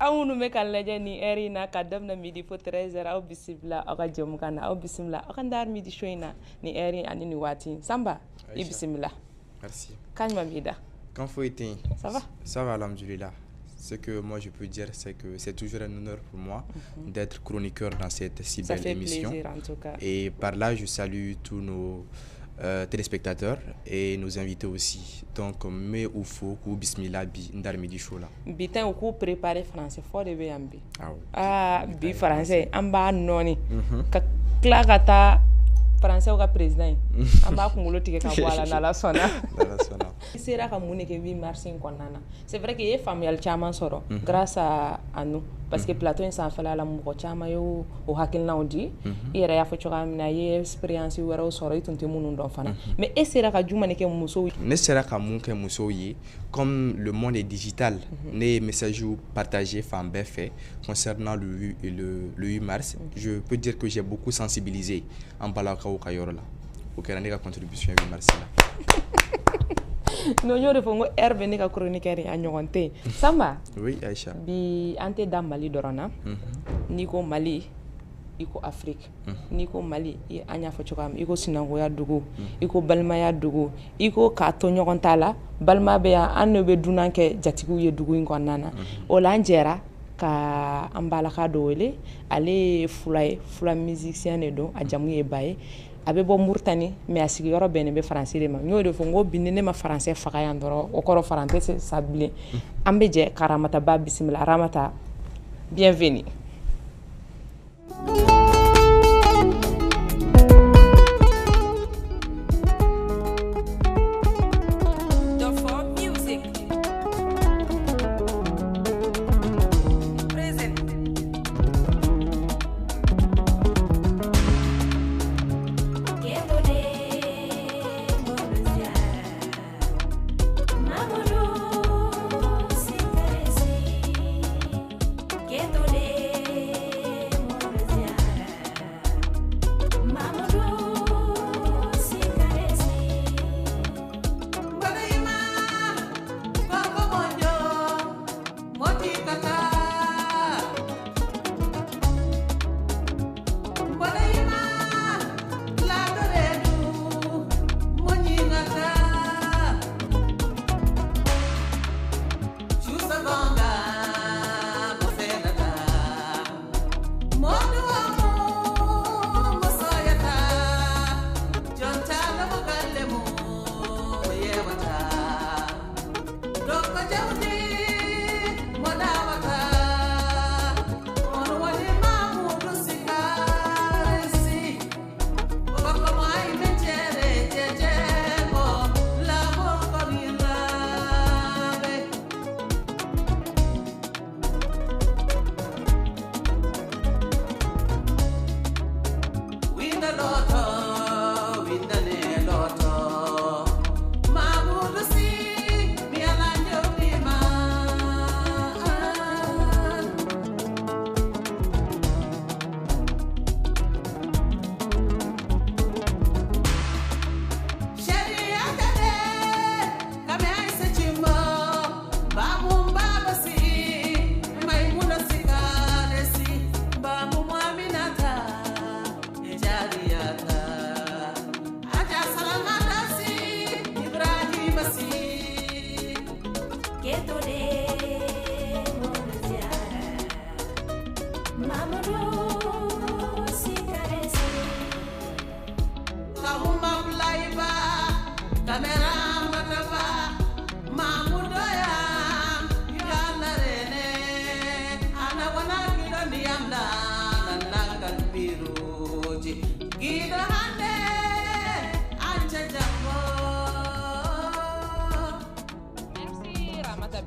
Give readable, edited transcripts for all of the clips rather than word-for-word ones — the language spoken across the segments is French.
Aunu me kan lajɛ ni heure in na ka daminɛ midi fo 13h aw bisimila aw ka jɛmukan na aw bisimila aw ka ndar midi show in na ni heure in ani ni waati Samba i bisimila. Merci. Kañ mida. Quand faut éteindre. Ça va? Ça va, alhamdoulilah. Ce que moi je peux dire, c'est que c'est toujours un honneur pour moi d'être chroniqueur dans cette si belle émission. Ça fait plaisir en tout cas. Et par là, je salue tous nos téléspectateurs et nos invités aussi. Donc, mais ou faut ou bismillah bi ndar midi show là. Bitin ou ko préparer français fort de BMB. Ah oui. Bi français amba noni. Ka klagata français ou ka président. Amba kungolo tige ka wala na la sona. Sera ka mun ke 8 mars in konana. C'est vrai que ye familial chama soro grâce à nous parce que plateau in sanfala la mko chama yo o hakilna odi ira ya fo choka mina ye experience wera o soro itunte munu ndo fana mais e sera ka juma ne ke muso ne sera ka mun ke muso yi comme le monde est digital les messages partagés fan be fait concernant le 8 mars je peux dire que j'ai beaucoup sensibilisé en balaka o kayoro la o kera ne ka contribution 8 mars là. No yo de fongo herbe ne ka chroniqueur a ñogonté Samba. Oui Aïcha. Bi ante da Mali dorana. Niko Mali iko Afrique. Niko Mali i anya fo chokam iko sinango ya dugu. Iko balma ya dugu. Iko ka to ñogonta la balma be ya anno be dunanke jatigu ye dugu in konana. O la njera ka ambala ka dowele ale fula musicien ne don a jamu ye baye. Abe bo Mauritanie mais a sigi yoro bene be français de ma ñoo de fo ngo bindene ma français faga yandoro o koro français sabile ambe je karamata ba bismillah ramata bienvenue.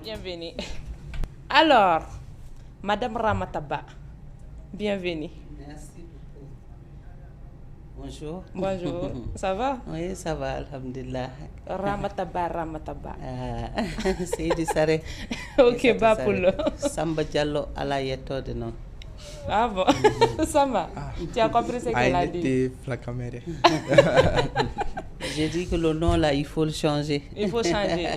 Bienvenue. Alors, Madame Ramataba, bienvenue. Merci beaucoup. Bonjour. Bonjour. Ça va? Oui, ça va, alhamdulillah. Ramataba. C'est du Saré. Ok, bah pour le. Samba Diallo à la yettode, non. Ah bon? Samba, tu as compris ce qu'elle a dit? J'ai dit que le nom là, il faut le changer. Il faut changer.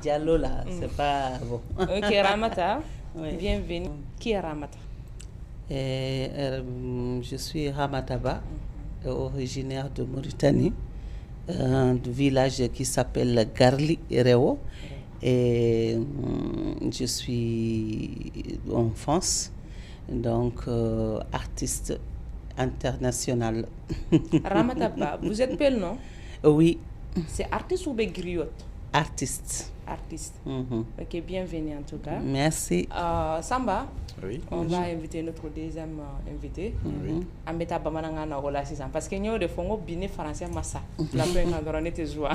Diallo là, c'est pas bon. Ok, Ramata, Oui. bienvenue. Qui est Ramata? Je suis Ramataba, originaire de Mauritanie, un village qui s'appelle Garli Rewo. Et je suis en France, donc artiste international. Ramataba, vous êtes belle, non? Oui, C'est artiste ou bien griotte? artiste. Artiste. Mhm. Ok, bienvenue en tout cas. Merci. Samba, Oui. on va inviter notre deuxième invité. Ambeta Bamananga na rola sisan parce que nous de fongo bini français massa. La fin quand on était joie.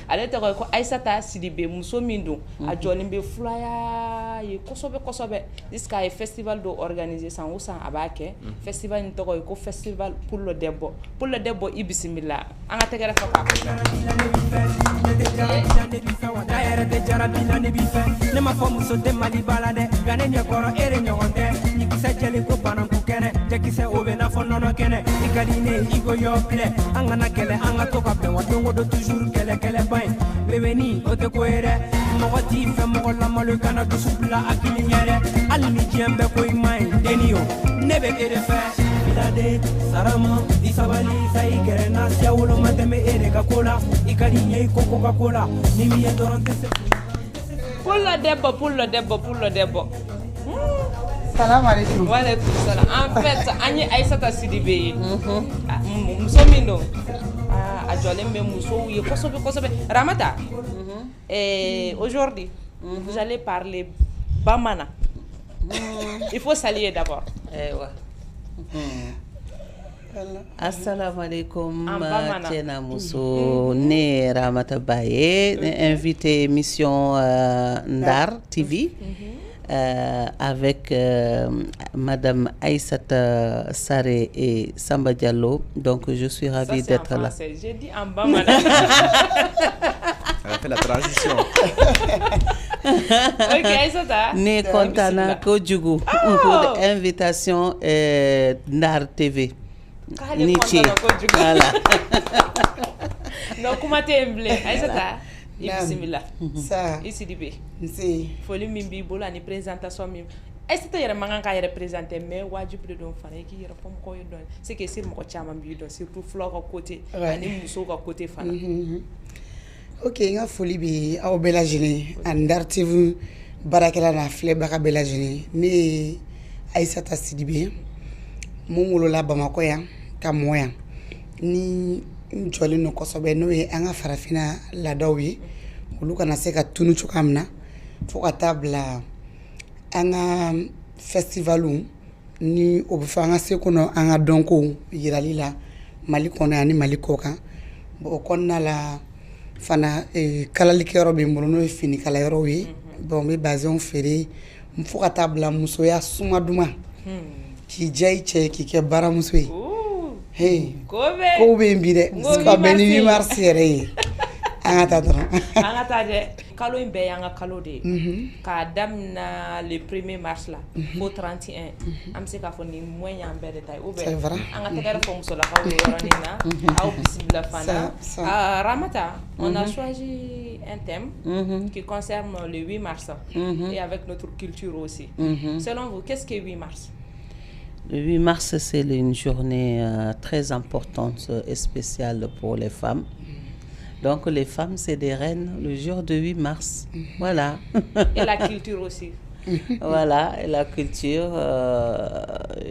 Ale te ko Aïssata Sidibé muso mindo a jolin be flyer ye kosobe jusqu'à un festival do organiser sans ou sans abake festival ni to ko festival pour le debo ibisimila anga tegere fa ka ne ma fɔ muso tɛ Mali bala dɛ nka ne ɲɛkɔrɔ e de ɲɔgɔn tɛ ni kisɛ jɛlen ko bananku kɛnɛ jɛkisɛ o bɛ n'a fɔ nɔnɔ kɛnɛ i ka di ne ye i ko yɔ filɛ an kana kɛlɛ an ka to ka bɛn wa don o don toujours kɛlɛba in bebeni o tɛ ko ye dɛ mɔgɔ t'i fɛ mɔgɔ lamalo kana dusu bila hakili ɲɛ dɛ hali ni diɲɛ bɛɛ ko i ma ɲi denni o ne bɛ e de fɛ bilade sarama i sabali sa i gɛrɛ na siya woloma tɛmɛ e de ka ko la i ka di ɲɛ i ko Coca Cola ni min ye dɔrɔn tɛ se pour le debo. Salam alaikum. Wa alaikum salam. En fait, Annie Aïssata Sidibé. Muso mindo. A jolem be muso ye kosobe. Ramata. Aujourd'hui, vous allez parler Bamana. Il faut saluer d'abord. Assalamu alaikum, Bamana. Tiena Mousso, né Ramata Baye, invité émission Ndar TV avec Madame Aïssata Saré et Samba Diallo. Donc je suis ravie d'être là. J'ai dit en Bamana. Elle a fait la transition. Ok, Aïssata. Né Kontana Kodjougou pour invitation Ndar TV. Nietzsche. Voilà. Donc, comment tu es Aïssata? Bismillah. Ça. Ici Dibé. C'est. Foli mimbi bola ni présentation mim. Est-ce que tu as mangan ka yere présenter mais wajib de don fana ki yere fam ko don. C'est que sur mo chama bi don surtout fleur à côté ani muso à côté fana. Ok, nga foli bi aw belajini Ndar TV barakela na fle baka belajini ni Aïssata Sidibé mon wolola Bamako ya ka moya ni joli no kosobe no ye anga farafina la dawi olu kana se ka tunu chukamna fo ka tabla anga festivalu ni obfanga se kono anga donko yiralila Mali kono ani Mali koka bo konna la fana kalali kero be mbolo fini kala yoro wi bon me bazon fere mfo ka tabla muso ya suma duma ki jay che ki ke baramuso yi hey ko be mbide ska ben 8 mars yere angata de kalo imbe yanga kalo de ka damna le 1er mars la au 31 am se ka foni moyen en belle taille oube angata gar fo muso la ka we yoranina au bismillah fana Ramata on a choisi un thème qui concerne le 8 mars et avec notre culture aussi. Selon vous, qu'est-ce que 8 mars? Le 8 mars, c'est une journée très importante et spéciale pour les femmes. Donc, les femmes, c'est des reines le jour de 8 mars. Voilà. Et la culture aussi. Voilà, et la culture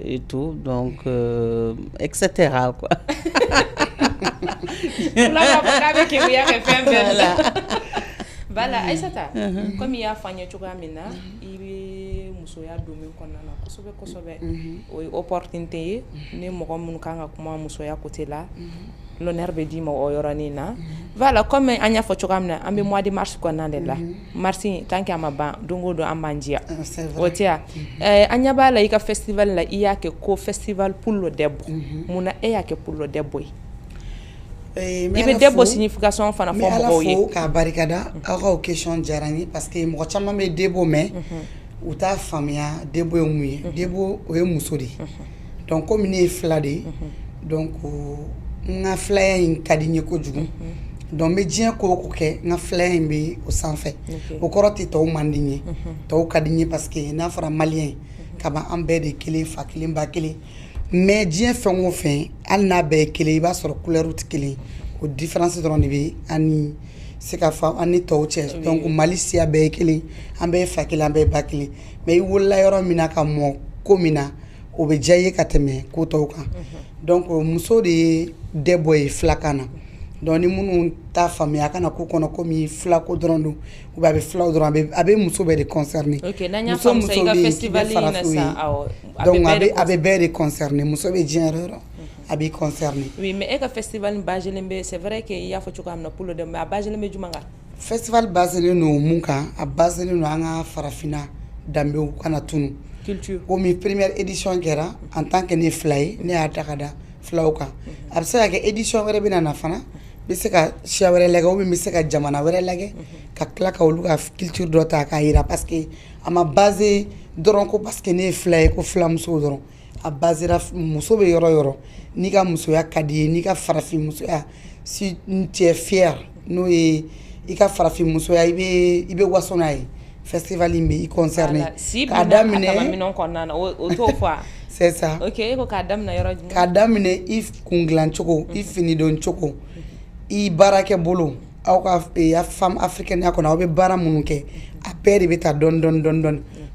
et tout, donc, etc. quoi. Voilà, Aïssata, comme il y a Fanya Chugamina, il musoya domi konana kosobe o opportunité ne mo ko mun kanga kuma musoya côté là l'honneur be di ma o yoroni na voilà comme anya fo chokamna ambe mois de mars ko nande la marsi tanki amaba dongo do amanjia otia anya bala ika festival la iyake ko festival pour le debbo muna eyake pour le debbo ibe debbo signification fana fo mo ye ka barikada aw question jarani parce que mo chama me debbo me uta famia debbo muye debbo o musodi donc comme ni flade donc nga flyer in kadinye ko jugu donc me dien ko ke nga flyer bi au sanfé o koroti to mandinye to kadinye parce que na fara malien kaba ambe de kele fa kele ba kele mais dien fengo fen al na be kele ba sur couleur ut kele o différence de bi ani c'est ka fa ani to che donc malicia be kele ambe fa kele ambe ba kele mais wala yoro mina ka mo komina o be jaye kateme ko to ka donc muso de deboy flakana donc ni munu ta famille akana ko kono komi flako drondo ou ba be flaw drondo abe muso be de concerné OK nanya fam say ga festival ina sa aw donc abe be de concerné muso be genre abe concerné oui mais e ka festival bajelembe c'est vrai que ya fo chuka amna pour le dem bajelembe jumanga festival bajelembe no munka a bajelembe no anga farafina dambe kana tunu culture comme première édition kera en tant que ne fly ne atakada flauka absa ke édition were bina na fana biseka shawere lega obi miseka jamana were lege ka klaka oluka culture dota ka ira parce que ama basé doron ko parce que ne fly ko flam so doron a basé ra muso be yoro ni ka muso ya kadi ni ka farafi muso ya si tu es fier no e ka farafi muso ya ibe wasonai festival imbe concerné kadamine minon konnana o to fois c'est ça OK ko kadamna yoro kadamine if kunglan choko if fini don choko I barake bolo aw ka ya femme africaine ya kona obe bara munuke a pere beta don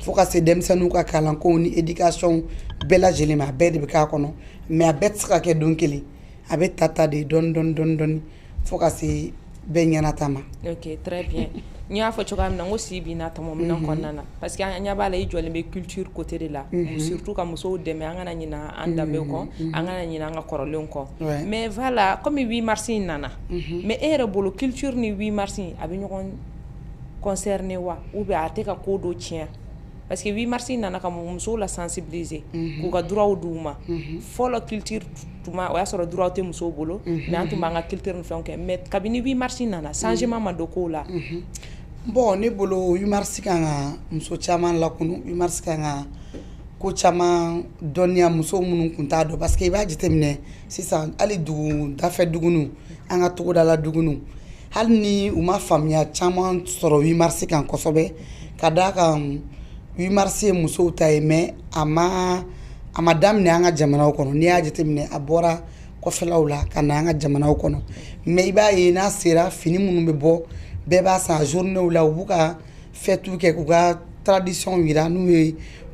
faut ka se demsanu ka kalan ko ni éducation bela jelema bede be ka kono mais a bet ska ke donkeli a bet tata de don faut ka se benyana tama OK très bien nya fo chokam na ngosi bi na tamo mina konnana parce que nya bala yi jole be culture côté de là surtout comme so de me ngana nyina anda be ko ngana nyina nga korolon ko mais voilà comme 8 mars nana mais ere bolo culture ni 8 mars abi ñokon concerné wa ou be ateka ko do tien parce que 8 mars nana kam muso la sensibiliser ko ga droit duma fo la culture tuma o ya soro droit te muso bolo mais antuma nga culture no fonke mais kabini 8 mars nana changement ma do ko la bon ne bolo 8 mars kanga muso chaman la kunu 8 mars kanga ko chaman donia muso munun kunta do parce que ba jitemne sisan ali du da fe dugunu anga to da la dugunu hal ni uma famia chaman soro 8 mars kan kosobe kada kan 8 mars muso tay me ama madame ne anga jamana kono ni ajitemne abora ko felawla kana anga jamana kono me ba ina sera fini munun be bo beba sa journée ou la ubuka fetu ke kuga tradition wira nu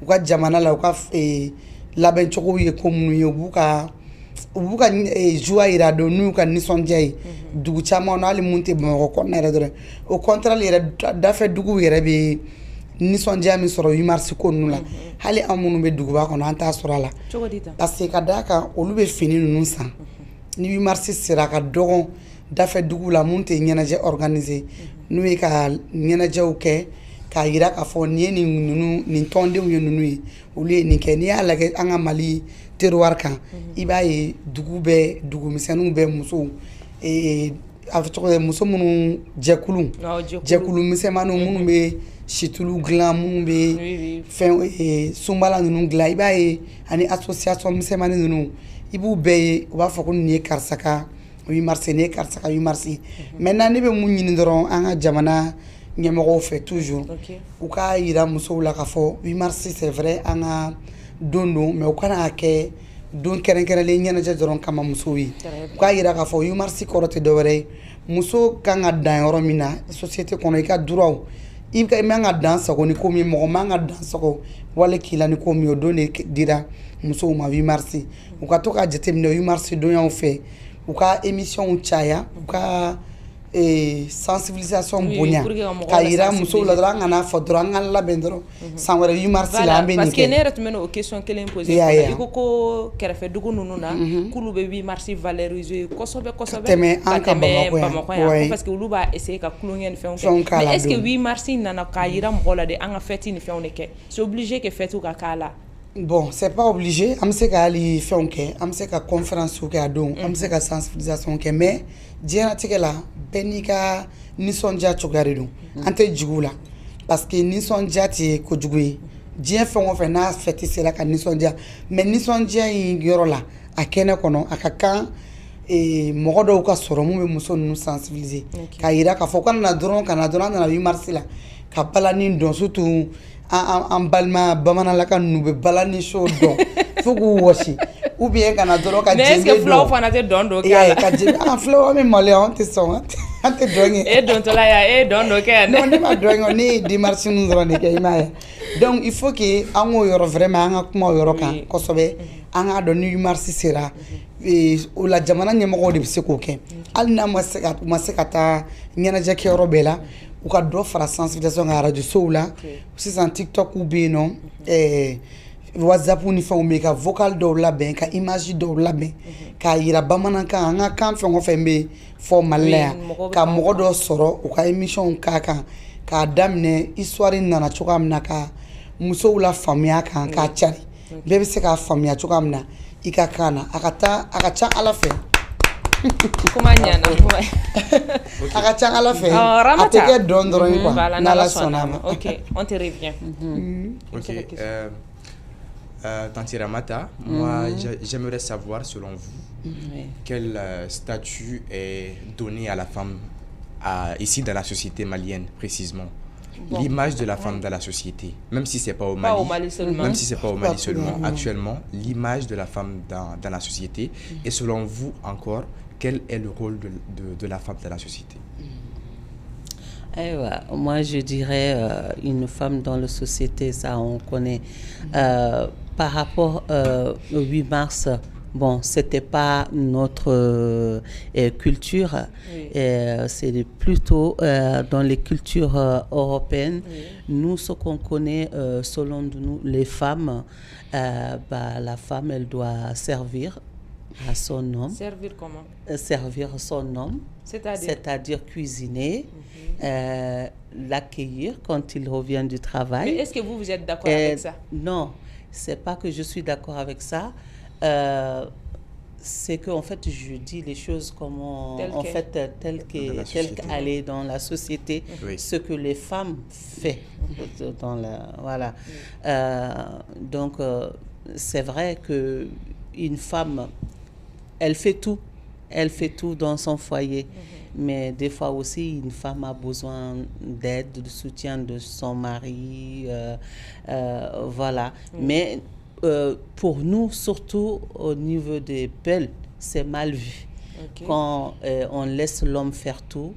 uga jamana la uga la ben choko ye komu ye ubuka joie ira do nu ka nisonjay dugu chama on ali munte mo ko na re au contraire ira da fe dugu yere be nisonjay mi soro 8 mars ko nu la hali amunu be dugu ba ko anta soro la parce que kadaka olu be fini nu san ni 8 mars sera ka dogon dafe dugu la munte ñenaje organiser nuy ka ñenaje uke ka yira ka fo ni nunu ni tonde nunu uli ni ke ni ala ke anga mali terroir kan ibaye dugu be dugu misenu be muso afto muso munu jekulu misemanu munu be chitulu glan munu be fen sumbala nunu glan ibaye ani association misemanu nunu ibu be wa fo ko ni karsaka 8 mars ne karsaka 8 mars maintenant ne be mun ñini doron anga jamana ñemogo fait toujours ou ka ira muso la ka fo 8 mars c'est vrai anga dondo mais o kana ke don keren le ñana ja doron kama muso wi ka ira ka fo 8 mars korote do wore muso kanga dan yoro mina société kono ka droit ibka manga dan sako ni komi mo manga dan sako wala kila ni komi o donné dira muso ma 8 mars ou ka to ka jetem ne 8 mars do yan fait ou ka émission chaya ou ka sensibilisation bonya ka yira muso la dɔrɔn an kana fɔ dɔrɔn an ka labɛn dɔrɔn san wɛrɛ 8 mars la an bɛ nin kɛ parce que ne yɛrɛ tun bɛ n'o question kelen poser i ko kɛrɛfɛ dugu ninnu na k'olu bɛ 8 mars valoriser kosɛbɛ kosɛbɛ tɛmɛ an ka Bamakɔ yan parce que olu b'a essayer ka kulonkɛ ni fɛnw kɛ mais est ce que 8 mars nana k'a yira mɔgɔ la de an ka fête ni fɛnw de kɛ c'est obligé que fête ka k'a la. Bon, c'est pas obligé. On sait qu'à aller faire un quai, on sait qu'à conférence ou qu'à don, on sait qu'à sensibilisation quai, mais diana tikela benika nisonja chogare don. Ante jugula parce que nisonja ti ko jugui. Dien fait on fait na fête c'est là qu'à nisonja, mais nisonja yi yoro la a kene kono akaka et mɔgɔ dɔw ka sɔrɔ mun bɛ muso ninnu sensibiliser ka yira k'a fɔ kana dɔrɔn nana 8 mars la ka balani dɔn surtout an balima bamananlaka ninnu bɛ balani show dɔn fo k'u wɔsi ou bien kana dɔrɔn ka jɛnbe dɔn mais est-ce que fulaw fana tɛ dɔn dɔ kɛ a la ka jɛnbe fulaw bɛ maloya an tɛ sɔn an tɛ dɔn kɛ e dontɔla yan e dɔn dɔ kɛ yan non ne ma dɔn kɛ ne ye 10 mars ninnu dɔrɔn de kɛ i m'a ye donc il faut que an k'o yɔrɔ vraiment an ka kuma o yɔrɔ kan kosɛbɛ an k'a dɔn ni 8 mars sera o la jamana ɲɛmɔgɔw de bɛ se k'o kɛ hali n'a ma se ka taa ɲɛnajɛ kɛyɔrɔ bɛɛ la u ka dɔ fara sensibilisation ka radio sow la sisan TikTok bɛ yen nɔ WhatsApp ni fɛnw bɛ yen ka vocal dɔw labɛn ka image dɔw labɛn k'a yira bamanankan an ka kan fɛn o fɛn bɛ fɔ Mali la yan ka mɔgɔ dɔ sɔrɔ u ka émission k'a kan k'a daminɛ histoire nana cogoya min na ka musow la faamuya kan k'a cari bɛɛ bɛ se k'a faamuya cogoya min na i ka kan na a ka ca Ala fɛ kuma ɲana a ka ca Ala fɛ a tɛ kɛ dɔn dɔrɔn quoi n'Ala sɔnna a ma. OK, on te revient. OK, Tanti Ramata, moi j'aimerais savoir selon vous quel statut est donné à la femme ici dans la société malienne précisément. Bon. L'image de la femme dans la société, même si c'est pas au Mali seulement. Même si c'est pas au Mali seulement, actuellement, l'image de la femme dans la société. Et selon vous encore, quel est le rôle de la femme dans la société? Moi, je dirais une femme dans la société, ça on connaît. Par rapport au 8 mars, bon, c'était pas notre culture, c'est plutôt dans les cultures européennes. Nous, ce qu'on connaît, selon nous, les femmes, la femme, elle doit servir à son homme. Servir comment? Servir son homme, c'est-à-dire cuisiner, l'accueillir quand il revient du travail. Mais est-ce que vous êtes d'accord avec ça? Non, c'est pas que je suis d'accord avec ça. C'est que en fait je dis les choses comme telles qu'elle est dans la société, ce que les femmes font dans la voilà. Donc c'est vrai que une femme elle fait tout dans son foyer, mais des fois aussi une femme a besoin d'aide, de soutien de son mari, voilà. Mais pour nous, surtout au niveau des pelles, c'est mal vu. Quand on laisse l'homme faire tout,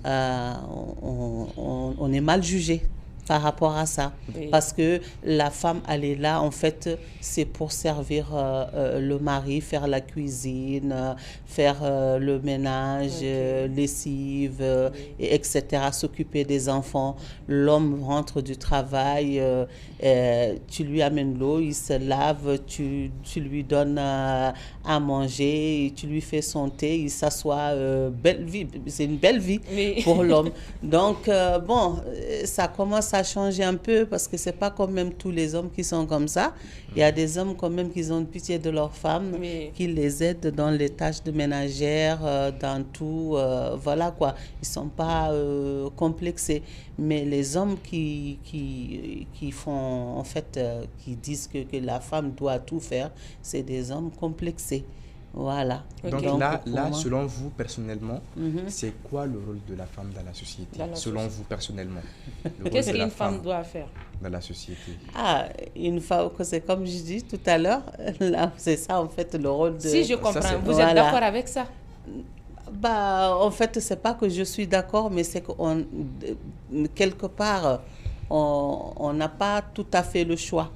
on est mal jugé par rapport à ça. Parce que la femme, elle est là, en fait, c'est pour servir le mari, faire la cuisine, faire le ménage, lessive, etc., s'occuper des enfants. L'homme rentre du travail, tu lui amènes l'eau, il se lave, tu lui donnes à manger, tu lui fais son thé, il s'assoit. Belle vie, c'est une belle vie pour l'homme. Donc, bon, ça commence à changer un peu parce que c'est pas quand même tous les hommes qui sont comme ça. Il y a des hommes quand même qui ont pitié de leurs femmes, qui les aident dans les tâches de ménagère, dans tout, voilà quoi. Ils sont pas complexés. Mais les hommes qui font, en fait, qui disent que la femme doit tout faire, c'est des hommes complexés. Voilà. Donc là, selon vous, personnellement, c'est quoi le rôle de la femme dans la société? Selon vous, personnellement. Qu'est-ce qu'une femme doit faire dans la société? Une femme, c'est comme je dis tout à l'heure, c'est ça en fait le rôle de... Si je comprends, vous êtes d'accord avec ça? En fait, c'est pas que je suis d'accord, mais c'est qu'on, quelque part, on n'a pas tout à fait le choix.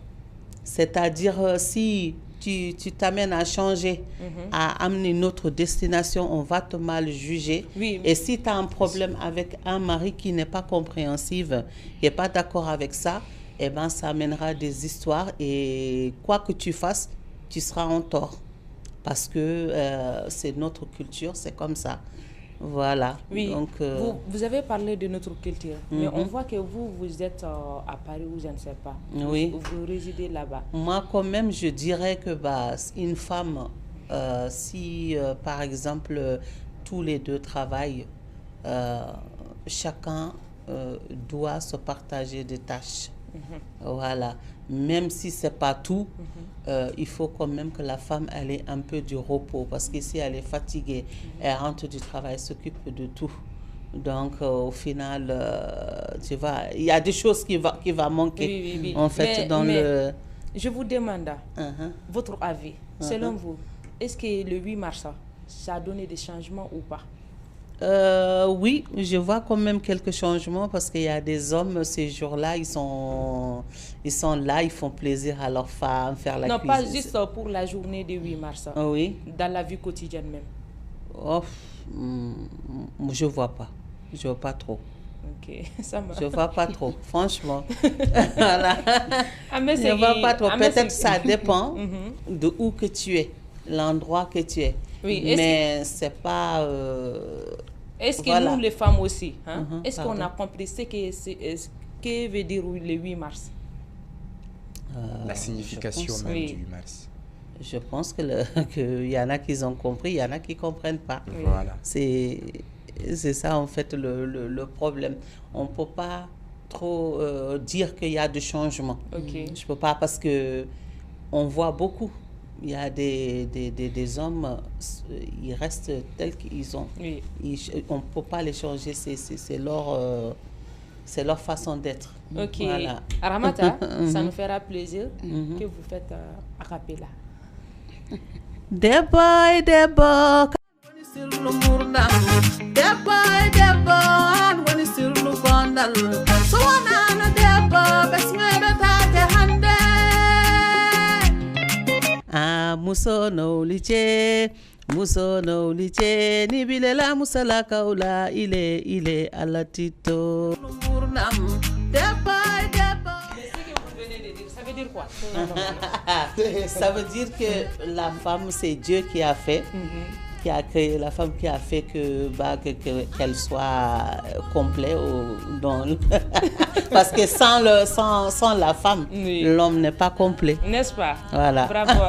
C'est-à-dire, si tu t'amènes à changer, à amener une autre destination, on va te mal juger. Oui. Et si tu as un problème avec un mari qui n'est pas compréhensif, qui n'est pas d'accord avec ça, eh ben, ça amènera des histoires et quoi que tu fasses, tu seras en tort. Parce que c'est notre culture, c'est comme ça. Voilà. Oui, donc, vous avez parlé de notre culture, mais on voit que vous êtes à Paris ou je ne sais pas. Oui. Vous résidez là-bas. Moi, quand même, je dirais que une femme, si par exemple tous les deux travaillent, chacun doit se partager des tâches. Voilà. Même si ce n'est pas tout, il faut quand même que la femme elle ait un peu du repos. Parce que si elle est fatiguée, elle rentre du travail, elle s'occupe de tout. Donc, au final, tu vois, il y a des choses qui va manquer, Oui. en fait, mais je vous demande votre avis. Selon vous, est-ce que le 8 mars, ça a donné des changements ou pas? Oui, je vois quand même quelques changements parce qu'il y a des hommes, ces jours-là, ils sont là, ils font plaisir à leurs femmes, faire la cuisine. Non, pas juste pour la journée du 8 mars. Oui. Dans la vie quotidienne même. Oh, je vois pas. Je vois pas trop. Ok, ça marche. Je vois pas trop, franchement. Voilà. Je vois pas trop. Peut-être ça dépend de où que tu es, l'endroit que tu es. Oui, mais c'est pas... est-ce que voilà. nous, les femmes aussi, est-ce qu'on a compris ce que veut dire le 8 mars? La signification même du 8 mars. Je pense qu'il y en a qui ont compris, il y en a qui ne comprennent pas. Voilà. C'est ça, en fait, le problème. On ne peut pas trop dire qu'il y a de changements. Okay. Je ne peux pas parce qu'on voit beaucoup. Il y a des hommes, ils restent tels qu'ils sont. Oui. On ne peut pas les changer, c'est leur façon d'être. Ok. Voilà. Ramata, ça nous fera plaisir que vous faites a cappella. Deboy, muso no liche ni bilela musala kaula ile alatito Ça veut dire quoi? Ça veut dire que la femme c'est Dieu qui a fait, qui a créé la femme, qui a fait qu'elle soit complète parce que sans la femme, l'homme n'est pas complet. N'est-ce pas? Voilà. Bravo.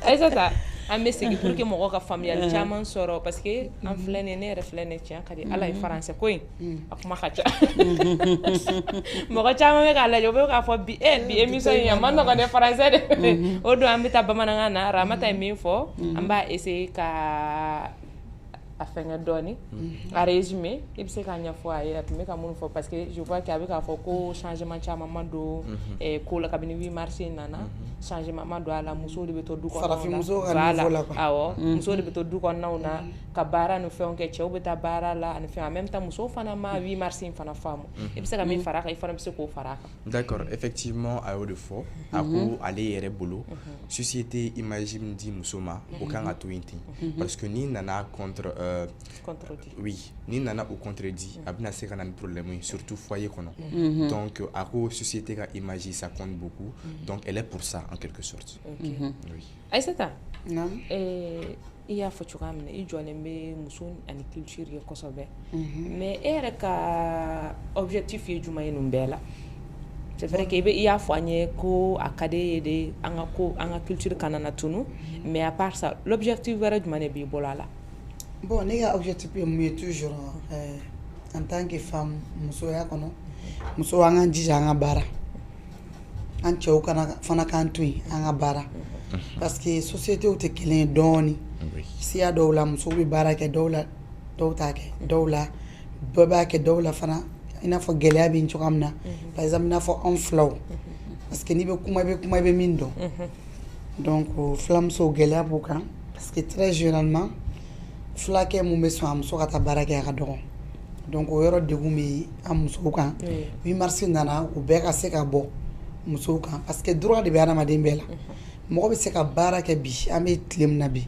Aïssata, mais c'est pour que mon rôle familial chaman soro parce que en flané refléné tiens kadi ala français koy akuma khacha mo ko chama me kala yo be ka fo bi émission ya man ko de français de o do ambita bamananga na ramata mi fo amba essayer ka a fɛngɛ dɔɔni a résumé i bɛ se k'a ɲɛfɔ a ye a tun bɛ ka mun fɔ parce que je vois que a bɛ k'a fɔ ko changement caman ma don ko la kabini 8 mars nana changement ma don a la musow de bɛ to du kɔnɔnaw la awɔ musow de bɛ to du kɔnɔnaw na ka baara ni fɛnw kɛ cɛw bɛ taa baara la ani fɛn en même temps musow fana ma 8 mars in fana faamu i bɛ se ka min fara a kan i fana bɛ se k'o fara a kan. D'accord, effectivement a y'o de fɔ a ko ale yɛrɛ bolo société imagine di muso ma o kan ka to yen ten parce que n'i nana contre oui, ni nana au contredit, a bien assez un problème, surtout foyer qu'on a. Donc, à cause société a imagé ça compte beaucoup. Donc, elle est pour ça en quelque sorte. Oui. Aïssata, non. Il y a photo comme il y a les musulmans et culture et kosobe. Mais est-ce que objectif est du moyen numbela? C'est vrai qu'il y a foigné ko akade de anga culture kanana tunu, mais à part ça, l'objectif est du moyen bibolala. Bon, les objectifs sont toujours en tant que femme, muso ya kono, muso anga jija anga bara, anche o kana fana kantui anga bara, parce que société ou te kelen doni, si ya dola muso bi bara ke dola, dota ke dola, baba ke dola fana, ina fo gelea bi nchokamna, par exemple ina fo on flow, parce que ni be kuma be mindo, donc flamme so gelea bukan, parce que très généralement flake mu be so am so kata barake ka dogon donc o yoro de gumi am so kan 8 mars nana o be ka se ka bo musow kan parce que droit de bɛ adamaden bɛɛ la mɔgɔ bɛ se ka baara kɛ bi an bɛ tile min na bi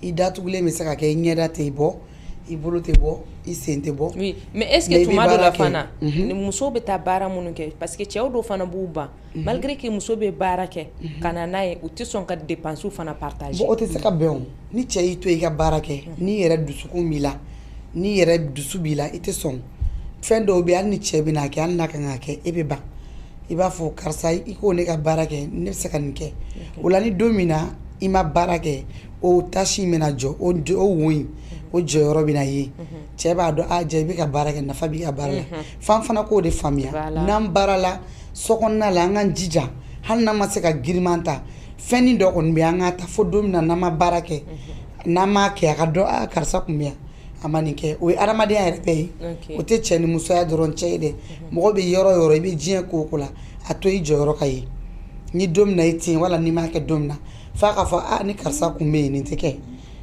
i datugulen bɛ se ka kɛ i ɲɛda tɛ bɔ i bolo tɛ bɔ i sen tɛ bɔ oui mais est ce que tuma dɔ la fana ni muso bɛ taa baara minnu kɛ parce que cɛw dɔw fana b'u ban malgré que muso bɛ baara kɛ ka na n'a ye u tɛ sɔn ka dépenses fana partager bon o tɛ se ka bɛn o ni cɛ y'i to i ka baara kɛ n'i yɛrɛ dusukun b'i la n'i yɛrɛ dusu b'i la i tɛ sɔn fɛn dɔw bɛ yen hali ni cɛ bɛ n'a kɛ hali n'a kan k'a kɛ e bɛ ban i b'a fɔ karisa i k'o ne ka baara kɛ ne bɛ se ka nin kɛ o la ni don min na i ma baara kɛ o tâche in bɛna jɔ o wo in o jɔyɔrɔ bɛna ye cɛ b'a dɔn a jɛ i bɛ ka baara kɛ nafa b'i ka baara la f'an fana k'o de faamuya n'an baara la sokɔnɔna la an k'an jija hali n'an ma se ka giriman ta fɛnnin dɔ kɔni bɛ an k'a ta fo don min na n'an ma baara kɛ n'an m'a kɛ a ka dɔn a karisa kun bɛ yan a ma nin kɛ o ye adamadenya yɛrɛ bɛɛ ye o tɛ cɛ ni musoya dɔrɔn cɛ ye dɛ mɔgɔ bɛ yɔrɔ o yɔrɔ i bɛ diɲɛ ko o ko la a to i jɔyɔrɔ ka ye ni don min na i tɛ yen wala n'i m'a kɛ don min na f'a ka fɔ a ni karisa kun bɛ yen nin tɛ kɛ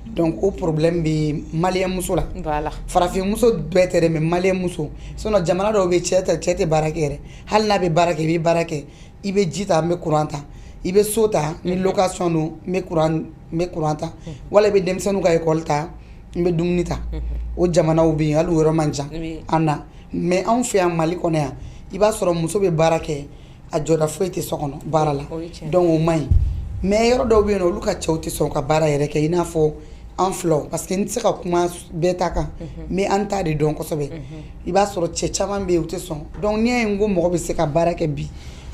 donc o problème bɛ maliyɛn muso la farafin muso bɛɛ tɛ dɛ mais maliyɛn muso sinon jamana dɔw bɛ cɛ tɛ baara kɛ yɛrɛ hali n'a bɛ baara kɛ i bɛ baara kɛ i bɛ ji ta n bɛ courant ta i bɛ so ta ni location don n bɛ courant ta wala i bɛ denmisɛnninw ka école ta n bɛ dumuni ta o jamanaw bɛ yen hali o yɔrɔ man jan an na mais anw fɛ yan Mali kɔnɔ yan i b'a sɔrɔ muso bɛ baara kɛ a jɔda foyi tɛ so kɔnɔ baara la donc o man ɲi mais yɔrɔ dɔw bɛ yen nɔ olu ka cɛw tɛ sɔn ka baara yɛrɛ kɛ i n'a fɔ an filaw parce que n tɛ se ka kuma bɛɛ ta kan mais an ta de dɔn kosɛbɛ i b'a sɔrɔ cɛ caman bɛ yen u tɛ sɔn donc n'i y'a ye n ko mɔgɔ bɛ se ka baara kɛ bi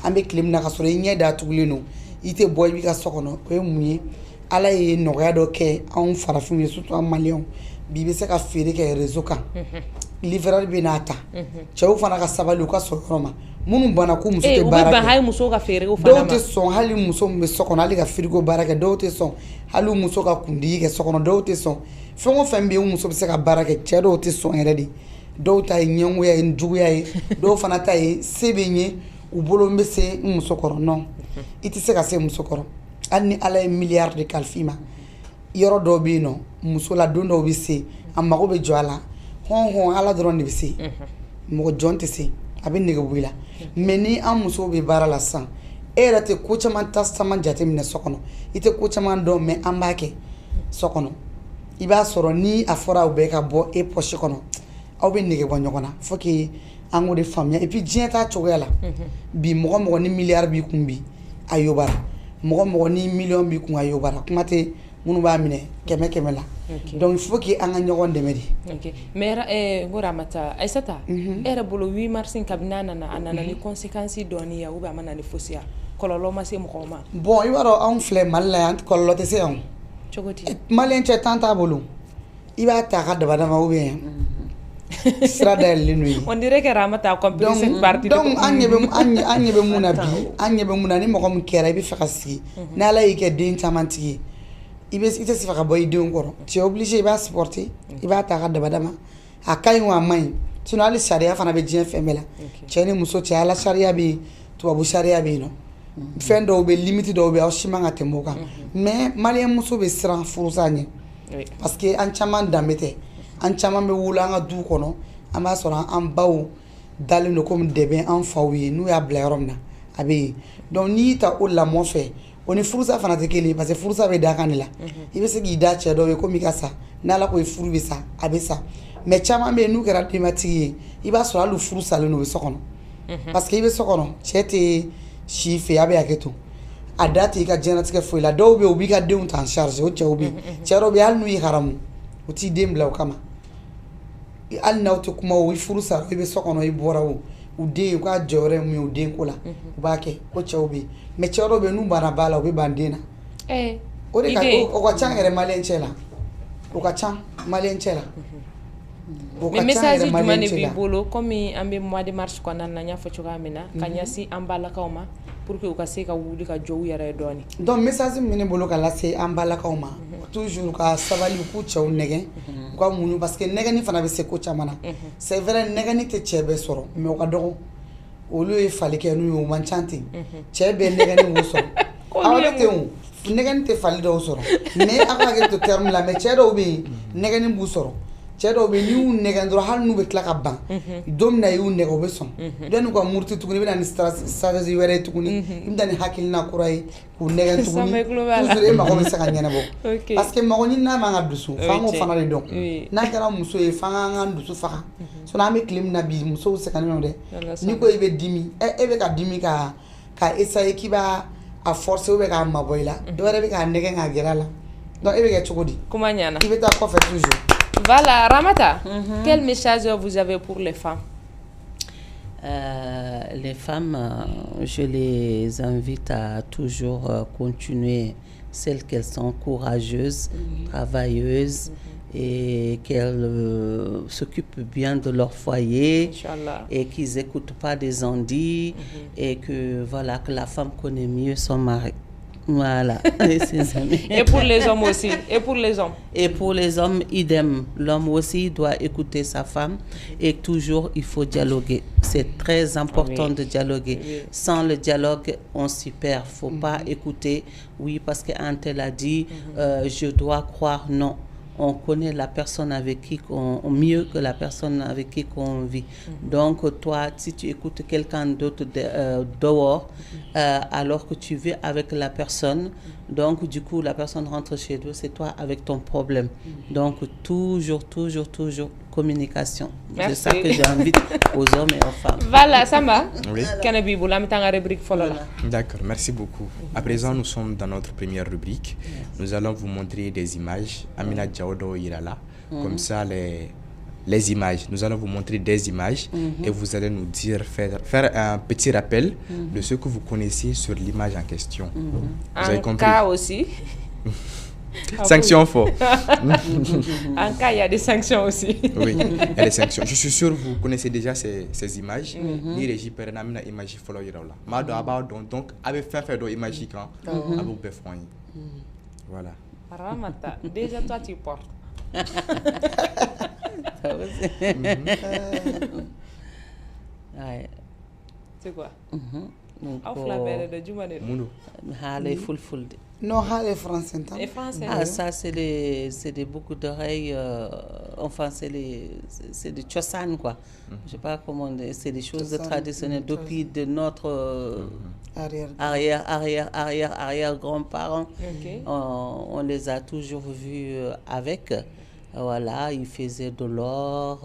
an bɛ tile min na ka sɔrɔ i ɲɛ datugulen don i tɛ bɔ i b'i ka so kɔnɔ o ye mun ye ala ye nɔgɔya dɔ kɛ anw farafinw ye surtout an maliyɛnw bi bɛ se ka feere kɛ réseau kan livreur bɛ n'a ta cɛw fana ka sabali u ka sɔrɔ yɔrɔ ma minnu banna ko muso tɛ baara kɛ hali muso ka feere o fana ma dɔw tɛ sɔn hali muso min bɛ so kɔnɔ hali ka frigo baara kɛ dɔw tɛ sɔn hali muso ka kundigi kɛ so kɔnɔ dɔw tɛ sɔn fɛn o fɛn bɛ yen muso bɛ se ka baara kɛ cɛ dɔw tɛ sɔn yɛrɛ de dɔw ta ye ɲɛngoya ye juguya ye dɔw fana ta ye se bɛ n ye u bolo n bɛ se n muso kɔrɔ non i tɛ se ka se muso kɔrɔ hali ni ala ye miliyari de kalifa i ma yɔrɔ dɔw bɛ yen nɔ muso la don dɔw bɛ se a mago bɛ jɔ a la hɔn ala dɔrɔn de bɛ se mɔgɔ jɔn tɛ se a bɛ nege bɔ i la mais ni an musow bɛ baara la sisan e yɛrɛ tɛ ko caman caman jateminɛ so kɔnɔ i tɛ ko caman dɔn mais an b'a kɛ so kɔnɔ i b'a sɔrɔ ni a fɔra aw bɛɛ ka bɔ e poche kɔnɔ aw bɛ nege bɔ ɲɔgɔn na faut que an k'o de faamuya et puis diɲɛ t'a cogoya la bi mɔgɔ mɔgɔ ni miliyari b'i kun bi a yobara mɔgɔ mɔgɔ ni miliyɔn b'i kun a yobara kuma tɛ minnu b'a minɛ kɛmɛ kɛmɛ la donc il faut que an ka ɲɔgɔn dɛmɛ de mais n ko Ramata Aissata e yɛrɛ bolo 8 mars kabini a nana ni conséquences dɔɔni ya ou bien a ma na ni fosi ya kɔlɔlɔ ma se mɔgɔw ma bon i b'a dɔn anw filɛ Mali la yan kɔlɔlɔ tɛ se yan cogo di maliyɛn cɛ temps t'a bolo i b'a ta a ka dabadama ou bien sira dayɛlɛlen don ye on dirait que Ramata a compris cette partie donc an ɲɛ bɛ mun na bi an ɲɛ bɛ mun na ni mɔgɔ min kɛra i bɛ fɛ ka sigi ni ala y'i kɛ den caman tigi ye i tɛ se ka bɔ i denw kɔrɔ tu es obligé i b'a supporter i b'a ta a ka dabadama a ka ɲi wa a man ɲi sinon hali sariya fana bɛ diɲɛ fɛn bɛɛ la cɛ ni muso cɛ ala sariya bɛ yen tubabu sariya bɛ yen nɔ fɛn dɔw bɛ limite dɔw bɛ aw si man ka tɛmɛ o kan mais maliyɛn muso bɛ siran furusa ɲɛ parce que an caman danbe tɛ an caman bɛ wolo an ka du kɔnɔ an b'a sɔrɔ an baw dalen don komi dɛbɛn an faw ye n'u y'a bila yɔrɔ min na a bɛ yen donc n'i y'i ta o lamɔ fɛ o ni furusa fana tɛ kelen parce que furusa bɛ da kan de la i bɛ se k'i da cɛ dɔw ye komi i ka sa n'ala ko ye furu bɛ sa a bɛ sa mais caman bɛ yen n'u kɛra denbatigi ye i b'a sɔrɔ hali furu salen don u bɛ so kɔnɔ parce que i bɛ so kɔnɔ cɛ tɛ si fɛ a bɛ hakɛ to a da tɛ i ka diɲɛlatigɛ foyi la dɔw bɛ yen u b'i ka denw ta en charge o cɛw bɛ yen cɛ dɔw bɛ yen hali n'u ye haramu u t'i den bila o kama hali n'aw tɛ kuma o i furu sara i bɛ so kɔnɔ i bɔra o u den u ka jɔyɔrɔ ye mun ye u den ko la u b'a kɛ o cɛw bɛ yen mais cɛ dɔw bɛ yen n'u banna ba la u bɛ ban den na o de ka ca yɛrɛ maliyɛn cɛ la o ka ca maliyɛn cɛ la mais message jumɛn de b'i bolo komi an bɛ mois de mars kɔnɔna na n y'a fɔ cogoya min na ka ɲɛsin an balakaw ma pour que u ka se ka wuli ka jɔ u yɛrɛ ye dɔɔni donc message min bɛ ne bolo ka lase an balakaw ma toujours ka sabali k'u cɛw nɛgɛn u ka muɲu parce que nɛgɛnni fana bɛ se ko caman na c'est vrai nɛgɛnni tɛ cɛ bɛɛ sɔrɔ mais o ka dɔgɔ olu ye fali kɛ n'u ye o man ca ten cɛ bɛɛ nɛgɛnni b'u sɔrɔ aw de tɛ o nɛgɛnni tɛ fali dɔw sɔrɔ mais a ka hakili to terme la mais cɛ dɔw bɛ yen nɛgɛnni b'u sɔrɔ cɛ dɔw bɛ n'i y'u nɛgɛ dɔrɔn hali n'u bɛ tila ka ban don min na i y'u nɛgɛ o bɛ sɔn yanni ka muruti tuguni i bɛ na ni stratégie wɛrɛ ye tuguni i bɛ taa ni hakilina kura ye k'u nɛgɛ tuguni toujours e mago bɛ se ka ɲɛnabɔ parce que mago ɲini n'a man ka dusu f'an k'o fana de dɔn n'a kɛra muso ye f'an k'an ka dusu faga sinon an bɛ tile min na bi musow sɛgɛnnen don dɛ n'i ko i bɛ dimi e bɛ ka dimi ka essayer k'i b'a forcer ou bien k'a mabɔ i la dɔ wɛrɛ bɛ k'a nɛgɛ k'a gɛrɛ a la donc e bɛ kɛ cogo di kuma ɲana i bɛ taa kɔfɛ toujours. Voilà, Ramata, quel message vous avez pour les femmes? Les femmes, je les invite à toujours continuer celles qu'elles sont courageuses, travailleuses et qu'elles s'occupent bien de leur foyer. Inch'Allah. Et qu'ils n'écoutent pas des ondits et que voilà que la femme connaît mieux son mari. Voilà, et ses amis. Et pour les hommes aussi. Et pour les hommes. Et pour les hommes, idem. L'homme aussi doit écouter sa femme et toujours il faut dialoguer. C'est très important de dialoguer. Sans le dialogue, on s'y perd. Faut pas écouter. Oui, parce qu'un tel a dit, je dois croire. Non. On connaît la personne avec qui mieux que la personne avec qui on vit. Donc toi, si tu écoutes quelqu'un d'autre dehors, alors que tu vis avec la personne, donc du coup la personne rentre chez toi, c'est toi avec ton problème. Donc toujours communication. C'est ça que j'invite aux hommes et aux femmes. Voilà, Samba. Oui. D'accord, merci beaucoup. À présent, nous sommes dans notre première rubrique. Nous allons vous montrer des images. Amina Djaodo Irala. Comme ça, les images. Nous allons vous montrer des images et vous allez nous dire, faire un petit rappel de ce que vous connaissez sur l'image en question. Vous avez compris? Cas aussi. Sanctions fort. En cas, il y a des sanctions aussi. Oui, il y a des sanctions. Je suis sûr que vous connaissez déjà ces images. Ni régie perenamina image follow yiraula. Mado about donc avec faire de image quand abou befroy. Voilà. Ramata, déjà toi tu portes. C'est quoi? Non, les français. Ah, ça, c'est des boucles d'oreilles. Enfin, c'est des chossan, quoi. Je sais pas comment dire. C'est des choses traditionnelles depuis de notre arrière grands-parents. On les a toujours vus avec. Voilà, ils faisaient de l'or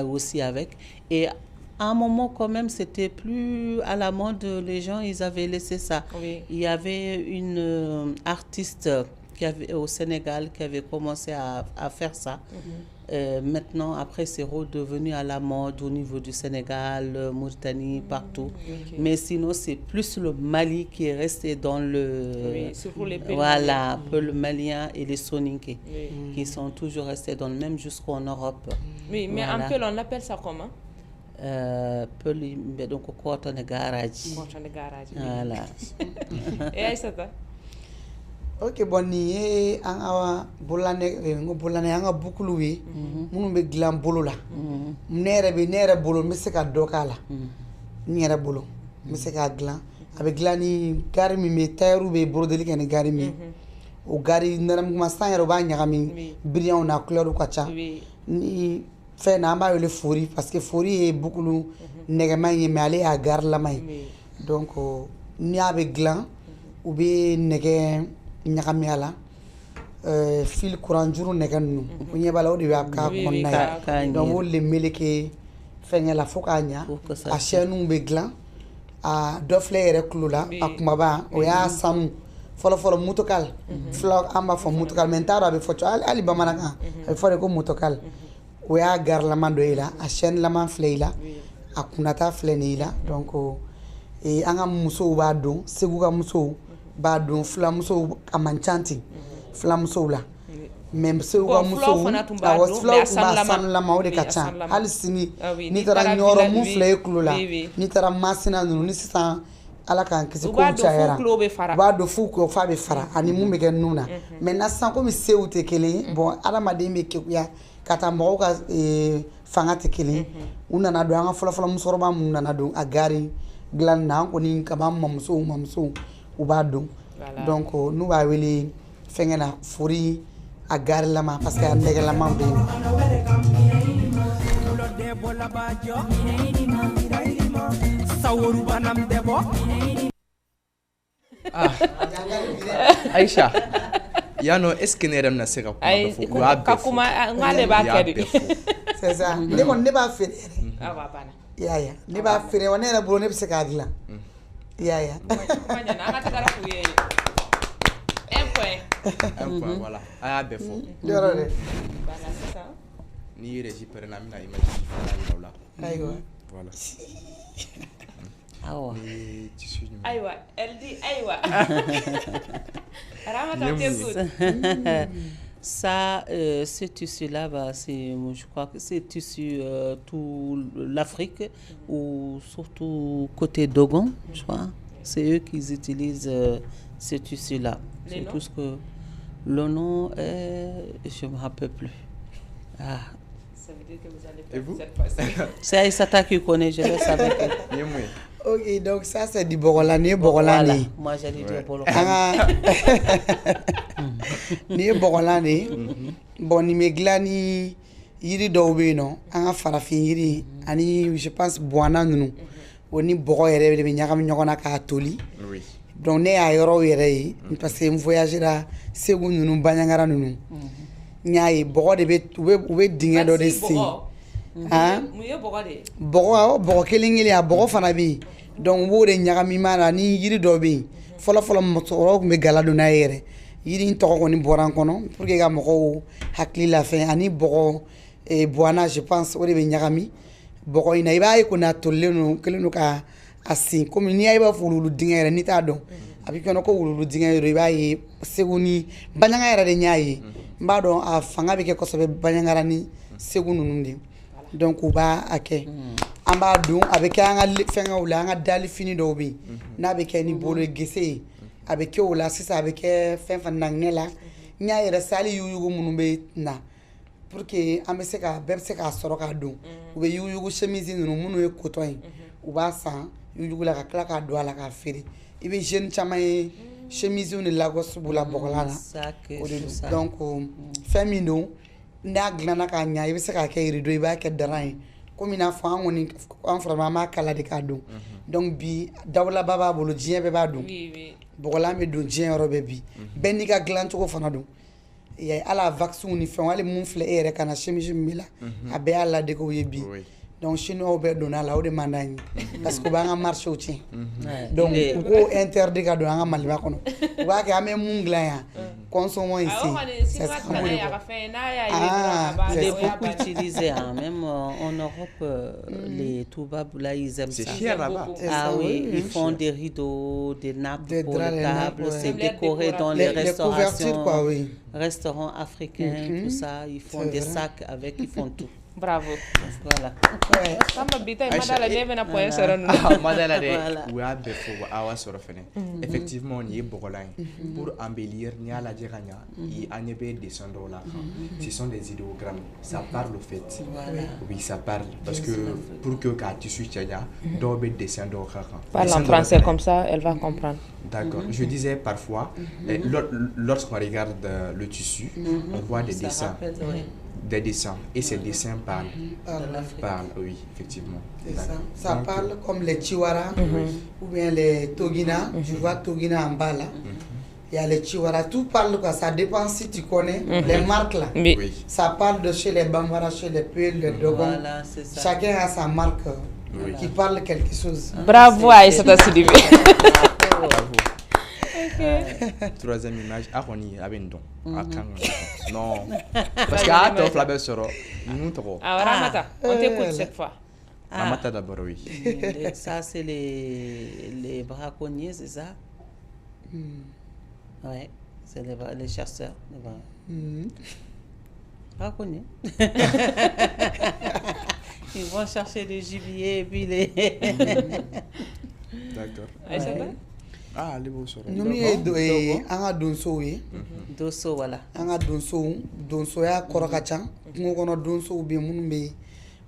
aussi avec. Et à un moment, quand même, c'était plus à la mode. Les gens, ils avaient laissé ça. Il y avait une artiste au Sénégal qui avait commencé à faire ça. Maintenant, après, c'est redevenu à la mode au niveau du Sénégal, Mauritanie, partout. Mais sinon, c'est plus le Mali qui est resté dans le... surtout les pays. Voilà, peu le Malien et les Soninké, qui sont toujours restés dans le même jusqu'en Europe. Oui, mais voilà. En peu, on appelle ça comment? Donc cotton garage. Voilà. Et Aïssata? Ok, bon, ni anga bolane anga bukulu wi munu be glam bolo la nere bolo mi se ka dokala nere bolo mi se ka glan avec glani gari mi me tayru be bolo deli ken gari mi o gari naram ma sanyero ba nyagami brillant na couleur ko cha ni fait na ba le fori parce que fori e bukulu negama yi me aller à gar la may donc ni avec glan ou be nege ñakami ala fil courant juru neganu ko ñebala o di wab ka konnay donc le meleke fengela fokanya a chenu be glan a dofle reklula akumaba o ya sam folo mutokal flo amba fo mutokal mentaro be foto ali bamanaka e fore ko mutokal o ya gar la mando ila a chen la man fleila akunata flenila donc e anga muso ba don segu ga muso ba don flamuso amanchanti flamuso la même segu ga muso a was flaw la mawde kacha hal sini ni tara nyoro mu flay klula ni tara masina no ni sisan ala kan kisi ko chayara ba do fu ko fa be fara ani mu me gen nuna mais na san ko mi sewte kele bon ala ma de me ke ya kata mo ka fangate kele una na do anga folo musoro ba mu na do agari glan na ko ni ka ba mamso ubado donc nous va wele fengena fori a garilama parce que a nɛgɛlama bɛ yen Aïcha, Yano, est-ce que ne na se ka kuma ngale ba kedi c'est ça ne ko ne b'a feere awa bana ya ne b'a feere wa ne yɛrɛ bolo ne bɛ se k'a dilan ya kuma ɲana an ka tagara k'u ye un point voilà a y'a bɛɛ fɔ yɔrɔ dɛ bana sisan n'i ye régie pɛrɛnna an bɛna image fana yira o la ayiwa voilà awa ni tissu ɲuman ayiwa elle dit ayiwa Ramata t'écoute. Ça, ce tissu-là, je crois que c'est tissu tout l'Afrique ou surtout côté Dogon, je crois. C'est eux qui utilisent ce tissu-là. C'est tout ce que le nom est, je me rappelle plus. Ah. Ça veut dire que vous allez Et vous? cette fois-ci. C'est Aïssata qui connaît, je le savais. Ok, donc ça c'est du Bogolani, Bogolani. Voilà. Moi j'allais dire Bogolani. Ni Bogolani, bon ni meglani yiri dɔw bɛ yen nɔ an ka farafin yiri ani je pense buana ninnu o ni bɔgɔ yɛrɛ de bɛ ɲagami ɲɔgɔn na k'a toli donc ne y'a yɔrɔw yɛrɛ ye parce que n voyagera Segu ninnu Baɲangara ninnu n y'a ye bɔgɔ de bɛ u bɛ dingɛ dɔ de sen bɔgɔ kelen kelen a bɔgɔ fana bɛ yen donc u b'o de ɲagami ɲɔgɔn na ni yiri dɔ bɛ yen fɔlɔ musokɔrɔbaw tun bɛ gala don n'a ye yɛrɛ yiri in tɔgɔ kɔni bɔra n kɔnɔ pour que ka mɔgɔw hakili lafɛn ani bɔgɔ buana je pense o de bɛ ɲagami bɔgɔ in na i b'a ye ko n'a tolilen don kelen don ka a sen komi n'i y'a ye i b'a fɔ wululu dingɛ yɛrɛ n'i t'a dɔn a b'i kɔnɔ ko wululu dingɛ yɛrɛ i b'a ye Segu ni Baɲanga yɛrɛ de y'a ye n b'a dɔn a fanga bɛ kɛ kosɛbɛ Baɲangara ni Segu ninnu de donc u b'a kɛ an b'a dun a bɛ kɛ an ka fɛngɛw la an ka dali fini dɔw bɛ yen n'a bɛ kɛ ni bolo gese ye a bɛ kɛ o la sisan a bɛ kɛ fɛn fɛn naginɛ la n y'a yɛrɛ sali yuguyugu minnu bɛ na pour que an bɛ se ka bɛɛ bɛ se k'a sɔrɔ k'a dun u bɛ yuguyugu chemise ninnu minnu ye coton ye u b'a san yuguyugu la ka tila k'a don a la k'a feere i bɛ jeune caman ye chemise ni Lagos b'u la bɔgɔla la o de don donc fɛn min don n'a dilanna k'a ɲa i bɛ se k'a kɛ rideau i b'a kɛ daran ye komi n'a fɔ an kɔni an fɔra an b'a kala de k'a don donc bi dawulaba b'a bolo diɲɛ bɛɛ b'a don bɔgɔlan bɛ don diɲɛ yɔrɔ bɛɛ bi bɛɛ n'i ka dilancogo fana don ala vaccine ni fɛnw hali mun filɛ e yɛrɛ ka na chemise min b'i la a bɛɛ y'a ladegew ye bi donc chinois bɛɛ donna a la o de man d'an ye parce que u b'an ka marché tiɲɛ donc u ko interdit ka don an ka Maliba kɔnɔ u b'a kɛ an bɛ mun dilan yan consommons ici c'est ça il est beaucoup utilisé même en Europe les Toubabs là ils aiment ça c'est cher là-bas ah oui ils font des rideaux des nappes pour les tables c'est décoré dans les restaurants africains tout ça ils font des sacs avec ils font tout. Bravo. Voilà. Effectivement, on y est pour embellir, ce sont des idéogrammes. Ça parle au fait. Oui, ça parle. Parce que pour que tu suis parle en français comme ça, elle va comprendre. D'accord. Je disais parfois, lorsqu'on regarde le tissu, on voit des dessins. Des dessins et ces dessins parlent, oui, effectivement. Ça parle comme les Chiwara ou bien les Togina. Tu vois Togina en bas là. Il y a les Chiwara, tout parle quoi. Ça dépend si tu connais les marques là. Oui. Ça parle de chez les Bambara, chez les Peul, les Dogon. Voilà, chacun a sa marque qui parle quelque chose. Bravo Aïssata Sidibé. Bravo. Troisième image, Aroni Abendon. Non, parce qu'il y a un flabé sur nous. Ramata, on t'écoute cette fois. Ramata d'abord, oui. Ça, c'est les braconniers, c'est ça? Oui, c'est les chasseurs. Braconniers. Ils vont chercher des gibiers et puis les. D'accord. Ah, les beaux soirées. Nous avons donso ye. Donso voilà. Anga donso ya korakacha. Ngo kono donso be munu be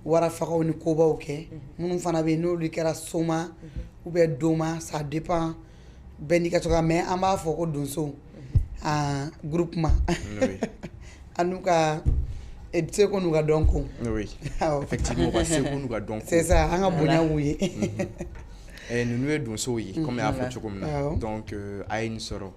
wara fakaw ni kobaw ke. Munu fana be no li kera soma ou be doma, ça dépend ben ni ka to mais an b'a fɔ ko donso groupement. nous ka et c'est qu'on nous a donc oui effectivement c'est qu'on nous a donc c'est ça on a bonya oui et nous nous donso yi comme a fait comme donc a une soro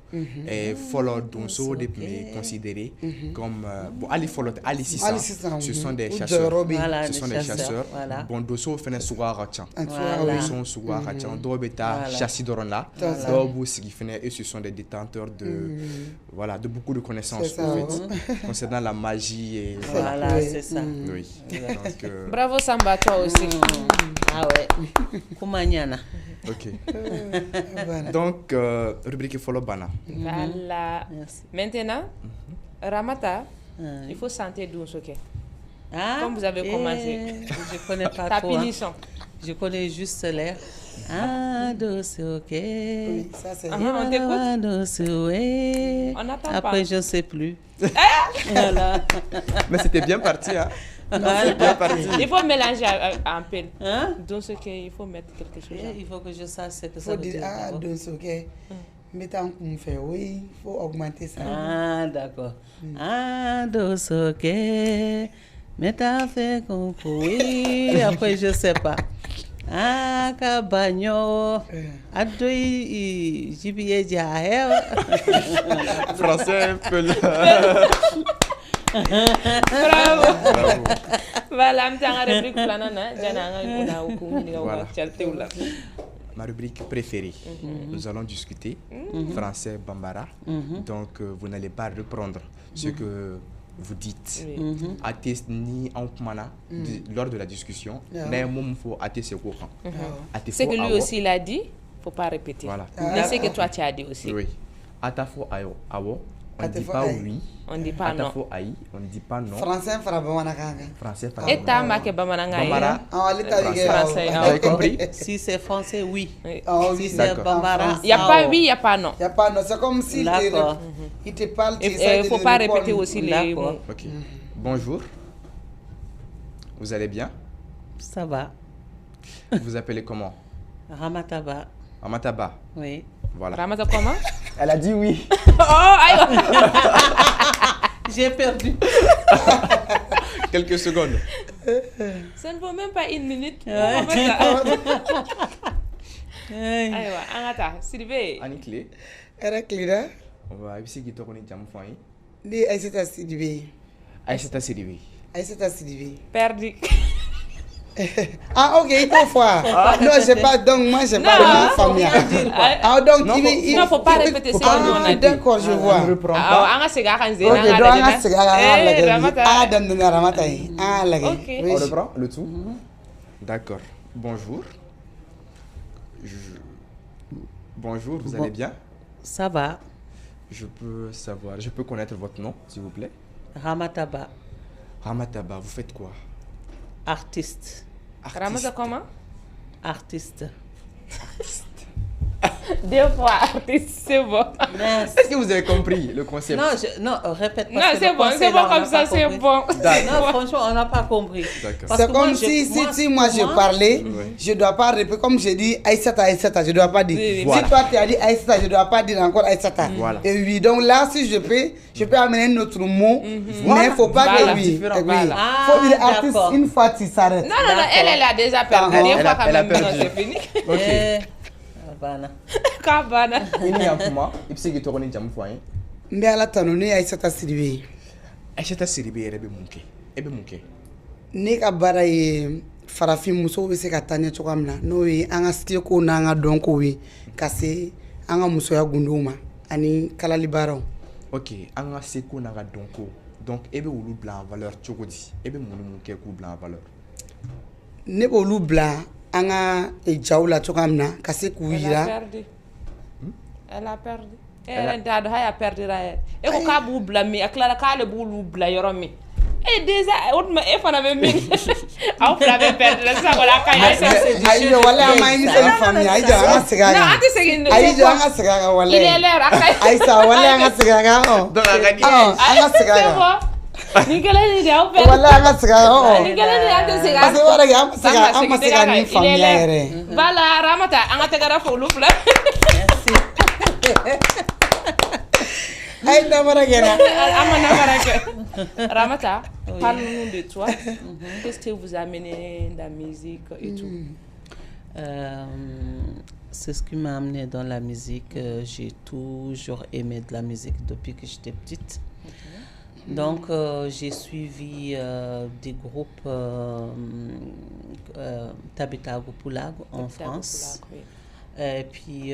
et follow donso de me considérer comme bon ali follow ali sisa ce sont des chasseurs ce sont des chasseurs bon donso fait soir atchan ils sont soir atchan do beta chassi dorona do bu sigi fait et ce sont des détenteurs de voilà de beaucoup de connaissances en fait concernant la magie et voilà c'est ça oui donc bravo Samba toi aussi ah ouais kumanyana. Ok. Donc, rubrique follow bana. Voilà. Maintenant, Ramata, il faut sentir Donsoke. Comme vous avez commencé. Je connais pas ta trop. punition. Je connais juste l'air. Ah, Donsoke. Oui, ça c'est. On t'écoute. Donsoke. On n'attend pas. Après, je ne sais plus. Voilà. Mais c'était bien parti, hein. Il faut mélanger un peu. Donsoke, il faut mettre quelque chose. Il faut que je sache ce que ça faut veut dire. Ah, Donsoke. Mais tant qu'on fait, oui, il faut augmenter ça. Ah, d'accord. Ah, Donsoke. Mais t'as fait qu'on oui. Après, je ne sais pas. Ah, Cabagno. Adoui, Jibiye Diahe. Français, peu Bravo. Voilà, ma rubrique préférée. Nous allons discuter français Bambara. Donc, vous n'allez pas reprendre ce que vous dites. Ni en kumana lors de la discussion. Mais il faut c'est que lui aussi il a dit, faut pas répéter. Voilà. Mais c'est que toi tu as dit aussi. Oui. Atafo ayo awo. On ne dit pas oui. On ne dit pas non. On ne dit pas non. Français fera bamananga. Français fera. Et ta marque bamananga. Bambara. Français. Vous avez compris? Si c'est français, oui. Oh, Si oui, c'est Bambara, il n'y a pas oui, il n'y a pas non. Il n'y a pas non. C'est comme si il te parle. Il ne faut pas répéter aussi les mots. Ok. Bonjour. Vous allez bien? Ça va. Vous vous appelez comment? Ramataba. Ramataba. Oui. Voilà. Ramata comment? Elle a dit oui. Oh, aïe. J'ai perdu. Quelques secondes. Ça ne vaut même pas une minute. Aïwa, Angata, Sylvie. Ani clé. Era clé. On va essayer de tourner jam foyer. Ni Aïssata Sidibé. Aïssata Sidibé. Aïssata Sidibé. Perdu. Ah ok, il faut voir. Non, je pas donc moi j'ai pas de famille. Ah donc il ne faut pas répéter ça. Ah d'accord, je vois. Ah, on a segara kanze. Ok, donc on a segara ah dans la Ramata. Ah là. On reprend le tout. D'accord. Bonjour. Bonjour, vous allez bien? Ça va. Je peux connaître votre nom, s'il vous plaît? Ramataba. Ramataba, vous faites quoi? Artiste. Ramata comment? Artiste. Deux fois artiste, c'est bon. Est-ce que vous avez compris le concept? Non, répète pas. Non, c'est bon comme ça, c'est bon. Non, franchement, on n'a pas compris. C'est comme si moi je parlais, je ne dois pas répéter. Comme je dis Aïssata, je ne dois pas dire. Si toi tu as dit Aïssata, je ne dois pas dire encore Aïssata. Et oui, donc là, si je peux amener notre mot, mais il ne faut pas que oui. Il faut dire artiste une fois tu s'arrêtes. Non, elle a déjà perdu. Une fois quand même, c'est fini. Ok. Kabana. Ini ya kuma, ipsi ki tokoni jam foyer. Mbe ala tano ni Aïssata Sidibé. Aïssata Sidibé ebe munke. Ni ka bara ye farafin muso be se ka tanya cogamna no ye anga stio ko na anga donko wi kase anga muso ya gunduma ani kalali baraw. Ok, anga seko na anga donko. Donc ebe wulu blanc valeur chogodi. Ebe munu munke ku blanc valeur. Ne bo lu blanc anga e jawla cogamna kase ku yira. Elle a perdu. Elle a perdu. Et au cas où blâmer, Clara Kale Boulou Blayomi. Et déjà, on m'a fait même. On l'avait perdu. Ça, voilà, aïe, voilà, ma famille. Aïe, on se gagne. Aïe, on se gagne. Voilà. Il est l'air. Aïe, ça, voilà, on se gagne. Donc, on se gagne. Nicolas, il est en fait. Voilà, on se gagne. Nicolas, il est en fait. Parce que voilà, on se gagne. Famille. Voilà, Ramata, on a te garé pour l'ouvre. Ramata, parle-nous de toi. Qu'est-ce que vous amenez dans la musique et tout? C'est ce qui m'a amené dans la musique. J'ai toujours aimé de la musique depuis que j'étais petite. Donc, j'ai suivi des groupes Tabitago Pulago en France. Et puis,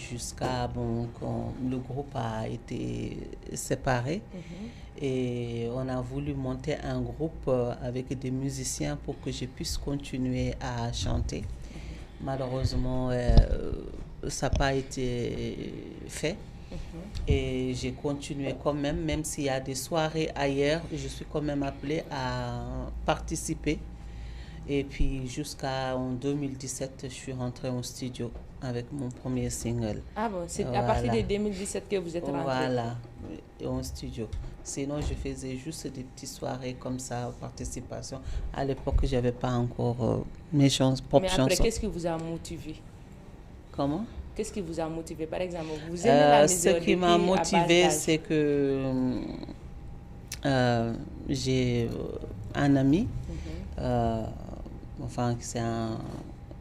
jusqu'à quand le groupe a été séparé. Et on a voulu monter un groupe avec des musiciens pour que je puisse continuer à chanter. Malheureusement, ça n'a pas été fait. Et j'ai continué quand même s'il y a des soirées ailleurs, je suis quand même appelée à participer. Et puis jusqu'en 2017, je suis rentrée au studio avec mon premier single. Ah bon, c'est à partir de 2017 que vous êtes rentrée? Voilà, au studio. Sinon, je faisais juste des petites soirées comme ça, participation. À l'époque, je n'avais pas encore mes chansons, propres chansons. Mais après, qu'est-ce qui vous a motivé? Comment? Qu'est-ce qui vous a motivé? Par exemple, vous aimez la musique? Ce qui m'a motivé, c'est que j'ai un ami, enfin, c'est un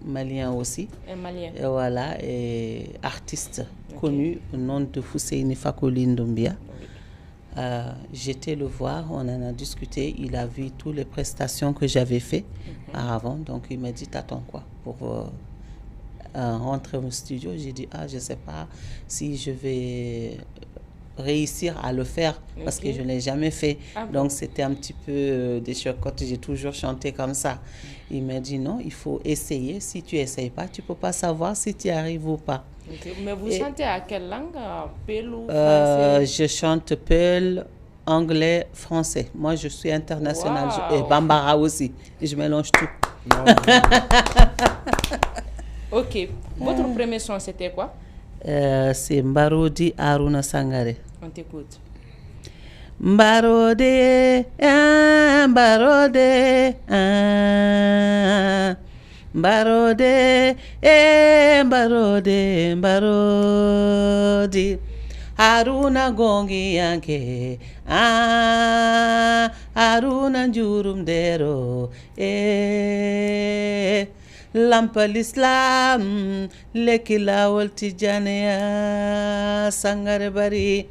Malien aussi. Un Malien. Et voilà, et artiste connu, au nom de Fousseini Fakoli Ndombia. J'étais le voir, on en a discuté, il a vu toutes les prestations que j'avais fait avant, donc il m'a dit t'attends quoi pour rentrer au studio. J'ai dit je ne sais pas si je vais réussir à le faire parce que je ne l'ai jamais fait. Donc c'était un petit peu des chocottes, j'ai toujours chanté comme ça. Il m'a dit non, il faut essayer, si tu n'essayes pas, tu ne peux pas savoir si tu arrives ou pas. Mais vous chantez à quelle langue? Peul ou français? Je chante Peul, anglais, français. Moi je suis internationale, et Bambara aussi, je mélange tout. Ok, votre premier son c'était quoi? C'est Mbarodi Aruna Sangare. On t'écoute. Mbarode, Mbarode, Mbarode, Mbarode, Mbarodi. Haruna gongi yanke, Haruna jurum dero, Lampa l'Islam, lekilawal tijaneya sangare bari.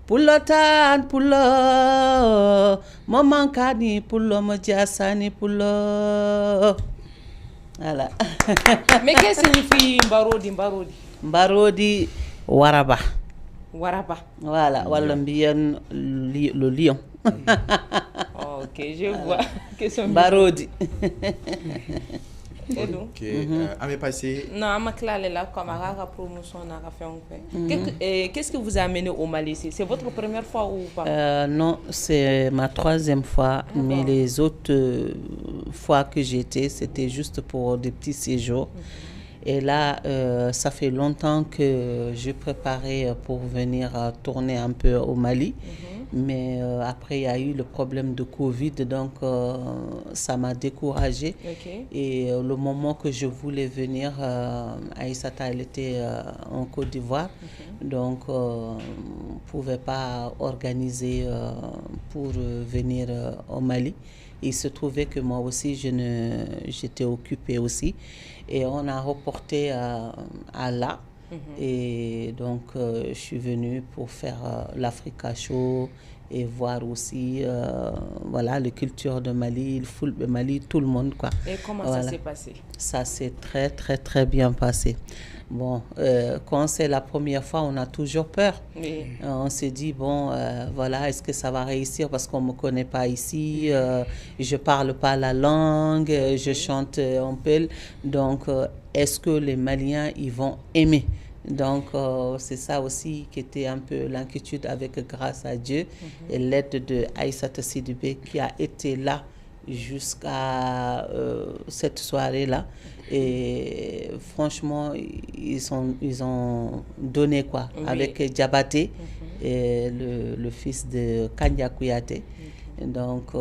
Pulotan pulo, momankani pulo, mojasani pulo. Voilà. Mais qu'est-ce que signifie Mbarodi? Mbarodi, waraba. Waraba. Voilà, Wallambian, le lion. Ok, je vois. Mbarodi. Ok, à mes passés. Non, à ma classe là, comme à la promotion, on a fait un peu. Qu'est-ce que vous a amené au Mali? C'est votre première fois ou pas? Non, c'est ma troisième fois, mais les autres fois que j'étais, c'était juste pour des petits séjours. Et là, ça fait longtemps que je préparais pour venir tourner un peu au Mali. Mais après, il y a eu le problème de Covid, donc ça m'a découragée. Et le moment que je voulais venir, Aïssata, elle était en Côte d'Ivoire, donc on ne pouvait pas organiser pour venir au Mali. Il se trouvait que moi aussi, j'étais occupée aussi. Et on a reporté à là. Et donc, je suis venue pour faire l'Africa Show et voir aussi voilà, la culture de Mali, le Mali, tout le monde, quoi. Et comment voilà. Ça s'est passé? Ça s'est très, très, très bien passé. Bon, quand c'est la première fois, on a toujours peur. Oui. On se dit, bon, voilà, est-ce que ça va réussir parce qu'on ne me connaît pas ici, je ne parle pas la langue, je chante en peul. Donc, est-ce que les Maliens, ils vont aimer? Donc, c'est ça aussi qui était un peu l'inquiétude avec, grâce à Dieu, et l'aide de Aïssata Sidibé qui a été là jusqu'à cette soirée-là. Et franchement, ils ont donné quoi, avec Diabaté, et le fils de Kanya Kouyaté. Donc,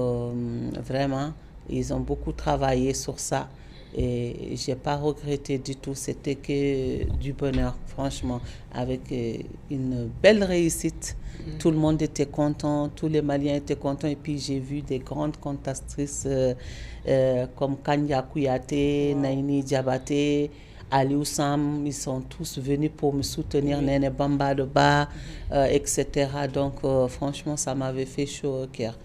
vraiment, ils ont beaucoup travaillé sur ça. Et j'ai pas regretté du tout, c'était que du bonheur, franchement, avec une belle réussite. Tout le monde était content, tous les Maliens étaient contents. Et puis j'ai vu des grandes cantatrices comme Kanya Kouyaté, Naini Diabaté, Ali Oussam, ils sont tous venus pour me soutenir, Nene Bamba de Ba, etc. Donc franchement, ça m'avait fait chaud au cœur.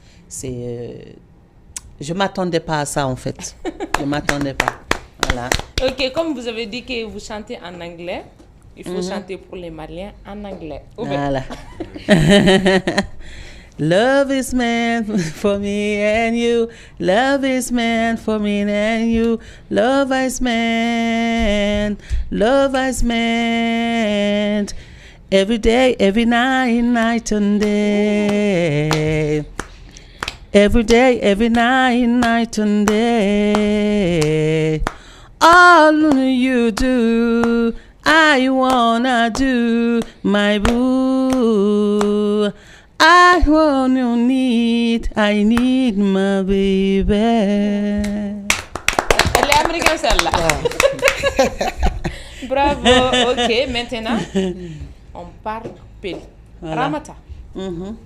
Je ne m'attendais pas à ça en fait. Je ne m'attendais pas. Voilà. Ok, comme vous avez dit que vous chantez en anglais, il faut chanter pour les Maliens en anglais. Voilà. Love is meant for me and you. Love is meant for me and you. Love is meant. Love is meant. Every day, every night, night and day. Every day, every night, night and day. All you do, I wanna do, my boo. I want you need, I need my baby. Elle est américaine celle-là. Bravo. Ok, maintenant, on parle Peli. Voilà. Ramata.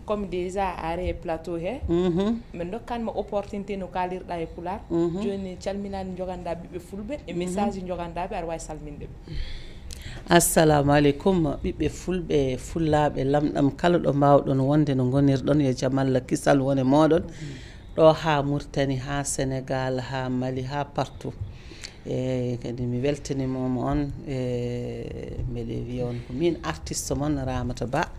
Comme déjà arrêt plateau he. Mais donc quand ma opportunité no kalir da e pular. Joni calminani joganda be fulbe e message joganda be ar way salminde. Assalamu alaikum ɓiɓɓe fulɓe fullaɓe lamɗam kala ɗo mbawɗon wonde no gonirɗon yo jaam Allah kisal wone moɗon ɗo ha Mauritanie ha Sénégal ha Mali ha partout e kadi mi weltanimoma on mbeɗe wiya on ko min artiste mon Ramata Ba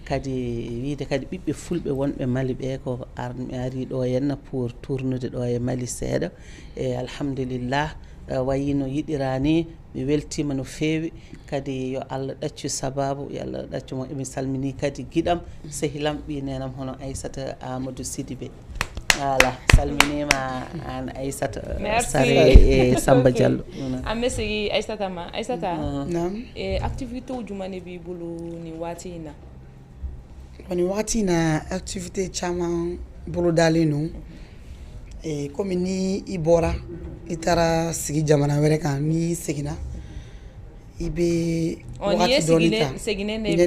kadi wiide kadi ɓiɓɓe fulɓe wonɓe Mali ɓe ko mi ari ɗo henna pour tournude ɗo e Mali seeɗa e alhamdulillah wayino yiɗirani mi weltima no feewi kadi yo Allah ɗaccu sababu yo Allah ɗaccu mo emi salmini kadi giɗam sehilam ɓi nenam hono Aissata Amadou Sidibé voilà salminima an Aissata Sare e Samba Diallo amme segi Aissata ma Aissata Naam. activité ujumane bi bulu ni watina wani wakati na activité caman bolodalen no komi ni i bɔra i taara sigi jamana wɛrɛ kan ni segina i bɛ wagati dɔɔni ta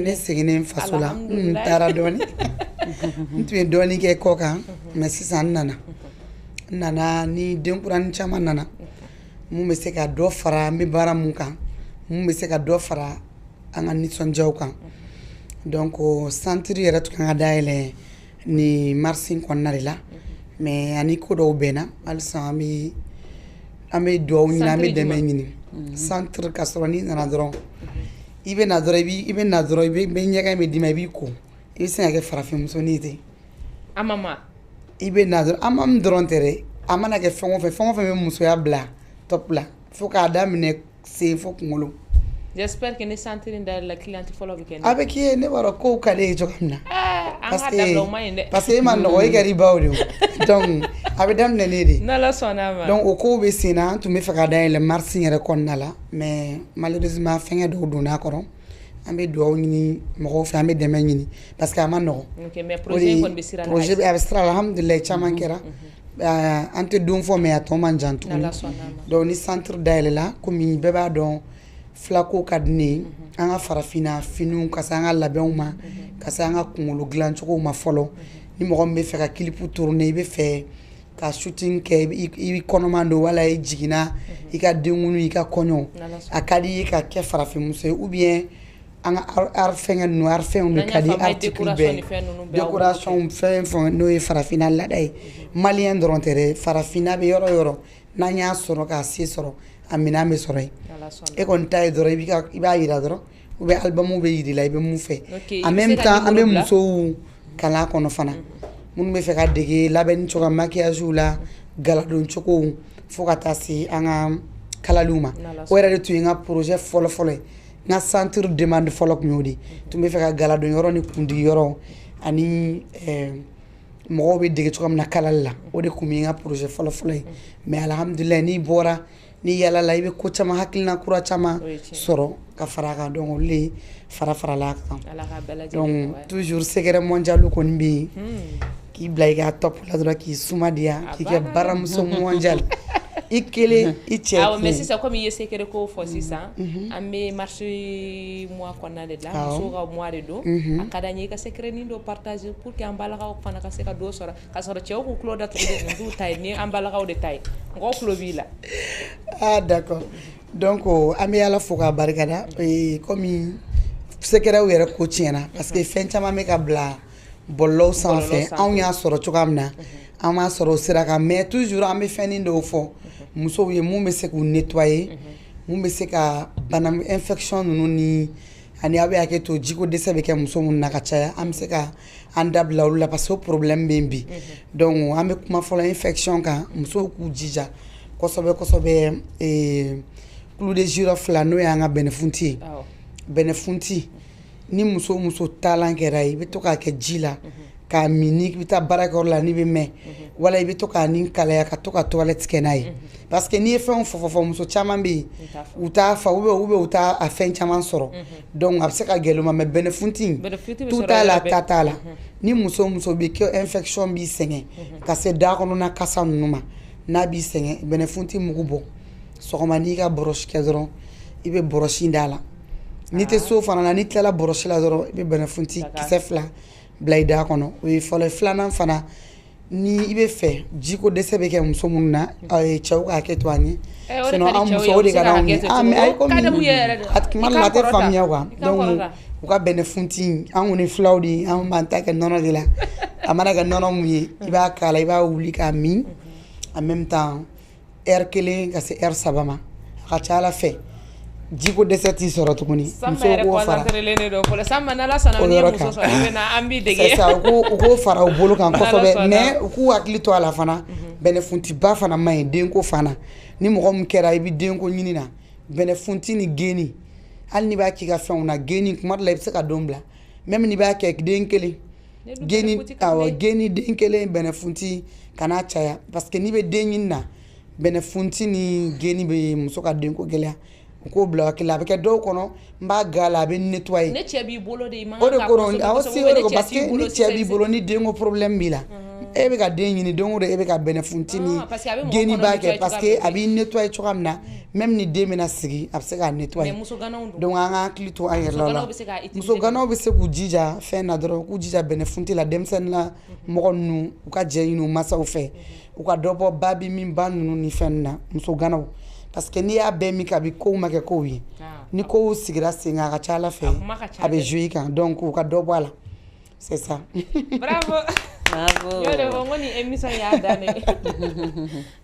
ne seginnen faso la n taara dɔɔni n tun ye dɔɔni kɛ kɔ kan mɛ sisan n nana ni denkurani caman nana mun bɛ se ka dɔ fara n bɛ baara mun kan mun bɛ se ka dɔ fara an ka nisɔndiyaw kan donc centre yɛrɛ tun kan ka dayɛlɛ ni marsi kɔnɔna de la mais ani ko dɔw bɛnna halisa an bɛ duwawu ɲini an bɛ dɛmɛ ɲini centre ka sɔrɔ n'i nana dɔrɔn i bɛ na dɔrɔn i bɛ ɲɛgɛn bɛ d'i ma i b'i ko i bɛ se ka kɛ farafinmusonin ten amama i bɛ na dɔrɔn ama min dɔrɔn tɛ dɛ a mana kɛ fɛn o fɛn bɛ musoya bila top la fo k'a daminɛ sen fo kunkolo. J'espère que ne sentirin da la cliente fɔlɔ bɛ kɛ ne. A bɛ k'i ye ne b'a dɔn kow ka di e cogo min na. An ka dabila o ma ɲi dɛ. parce que e ma nɔgɔ e kɛra i baw de o donc a bɛ daminɛ ne de. N'Ala sɔnna ma. donc o kow bɛ sen na an tun bɛ fɛ ka dayɛlɛ mars yɛrɛ kɔnɔna la mais malheureusement fɛngɛ dɔw donna a kɔrɔ an bɛ duwawu ɲini mɔgɔw fɛ an bɛ dɛmɛ ɲini parce que a ma nɔgɔ. ok mais projet in kɔni bɛ sira la. projet a bɛ sira la alhamdulilayi caman kɛra. an tɛ don fɔ mais a tɔ man jan tuguni. N'Ala sɔnna ma. donc ni centre dayɛlɛla komi bɛɛ b'a dɔn filako ka di ne ye an ka farafinna finiw ka se an ka labɛnw ma ka se an ka kunkolo dilancogow ma fɔlɔ ni mɔgɔ min bɛ fɛ ka kilipu tourner i bɛ fɛ ka shooting kɛ i bɛ kɔnɔman don wala i jiginna i ka denkunu i ka kɔɲɔ a ka di i ye ka kɛ farafinmuso ye ou bien an ka art fɛngɛ ninnu art fɛnw de ka di article bɛɛ décoration fɛn fɛn n'o ye farafinna laada ye maliyɛn dɔrɔn tɛ dɛ farafinna bɛ yɔrɔ o yɔrɔ n'an y'a sɔrɔ k'a se sɔrɔ a minɛn bɛ sɔrɔ yen e kɔni ta ye dɔrɔn i b'a yira dɔrɔn ou bien albumu bɛ yir'i la i bɛ mun fɛ en même temps an bɛ musow kalan kɔnɔ fana minnu bɛ fɛ ka dege labɛnni cogo maquillage la galadon cogow fo ka taa se an ka kalaliw ma o yɛrɛ de tun ye n ka projet fɔlɔ-fɔlɔ ye n ka centre demande fɔlɔ tun y'o de tun bɛ fɛ ka galadon yɔrɔ ni kundigi yɔrɔ ani mɔgɔw bɛ dege cogo min na kalali la o de tun bɛ n ka projet fɔlɔ-fɔlɔ ye mais alhamdulilayi n'i bɔra ni yala la i bɛ ko caman hakilina kura caman sɔrɔ ka fara a kan donc olu de fara-farala a kan donc toujours sɛgɛrɛ mondial kɔni bɛ yen k'i bila i ka top la dɔrɔn k'i sumadiya k'i kɛ baramuso mondial i kelen i cɛ awɔ mais sisan comme i ye sekere ko fɔ sisan an bɛ marché mois kɔnɔna de la musow ka mois de don a ka d'an ye i ka sekere dɔ partager pour que an balakaw fana ka se ka dɔ sɔrɔ ka sɔrɔ cɛw k'u tulo datugu de nin t'u ta ye ni an balakaw de ta ye mɔgɔw tulo b'i la ah d'accord donc an bɛ ala fo k'a barikada comme sekɛrɛw yɛrɛ ko tiɲɛna parce que fɛn caman bɛ ka bila bɔlɔlɔw sanfɛ anw y'a sɔrɔ cogoya min na an m'a sɔrɔ o sira kan mais toujours an bɛ fɛnnin dɔw fɔ musow ye mun bɛ se k'u nettoyer mun bɛ se ka bana infection ninnu ni ani aw bɛ hakɛ to jiko dɛsɛ bɛ kɛ muso minnu na ka caya an bɛ se ka an dabila olu la parce que o problème bɛ yen bi donc an bɛ kuma fɔlɔ infection kan musow k'u jija kosɛbɛ kosɛbɛ clou de girofle n'o y'an ka bɛnɛfunti ye bɛnɛfunti ni muso taalan kɛra i bɛ to k'a kɛ ji la k'a min n'i bɛ taa baarakɛyɔrɔ la n'i bɛ mɛn wala i bɛ to k'a ni kalaya ka to ka toilette kɛ n'a ye parce que n'i ye fɛnw fɔ muso caman bɛ yen u t'a fa ou bien u t'a a fɛn caman sɔrɔ donc a bɛ se ka gɛlɛya u ma mais bɛnɛfunti tu t'a la ta t'a la ni muso bɛ kɛ infection b'i sɛgɛn ka se da kɔnɔna kasa ninnu ma n'a b'i sɛgɛn bɛnɛfunti mugu bɔ sɔgɔma n'i ka bɔrɔsi kɛ dɔrɔn i bɛ bɔrɔsi d'a la n'i tɛ so fana na n'i tilala bɔrɔsi la dɔrɔn i bɛ bɛnɛfunti kisɛ 2 bila i da kɔnɔ o ye fɔlɔ filanan fana ni i bɛ fɛ jiko dɛsɛ bɛ kɛ muso minnu na cɛw k'a kɛ to an ye sinon an musow de ka d'anw ye mais ayi komi a tuma dɔ la a tɛ faamuya quoi donc u ka bɛnɛfunti an kɔni filaw de an b'an ta kɛ nɔnɔ de la a mana kɛ nɔnɔ mun ye i b'a k'a la i b'a wuli k'a min en même temps heure 1 ka se heure 3 ma a ka ca ala fɛ jiko dɛsɛ t'i sɔrɔ tuguni musow k'o fara c'est ça u k'o fara u bolo kan kosɛbɛ mais u k'u hakili to a la fana bɛnɛfuntiba fana man ɲi denko fana ni mɔgɔ min kɛra i bɛ denko ɲini na bɛnɛfunti ni geni hali n'i b'a k'i ka fɛnw na geni kuma dɔ la i bɛ se ka don bila même n'i b'a kɛ den kelen geni awɔ geni den kelen bɛnɛfunti kana caya parce que n'i bɛ den ɲini na bɛnɛfunti ni geni bɛ muso ka denko gɛlɛya u k'o bila hakili la a bɛ kɛ dɔw kɔnɔ n b'a ga la a bɛ nettoyer ne cɛ b'i bolo de i man o de kɔrɔ awɔ si o de ko parce que ni cɛ b'i bolo ni denko problème b'i la e bɛ ka den ɲini don o don e bɛ ka bɛnɛfunti ni geni b'a kɛ parce que a b'i nettoyer cogoya min na même ni den bɛna sigi a bɛ se k'a nettoyer donc an ka hakili to an yɛrɛ la muso ganaw bɛ se k'u jija fɛn na dɔrɔn k'u jija bɛnɛfunti la denmisɛnnin la mɔgɔ ninnu u ka jɛ ɲini u masaw fɛ u ka dɔ bɔ ba bɛ min ba ninnu ni fɛn na muso ganaw parce que n'i y'a bɛɛ min kɛ a bɛ kow ma kɛ kow ye ni kow sigira sen kan a ka ca ala fɛ a bɛ jouer i kan donc u ka dɔ bɔ a la c'est ça. Bravo. Bravo. Yo le bongo ni émission ya dane.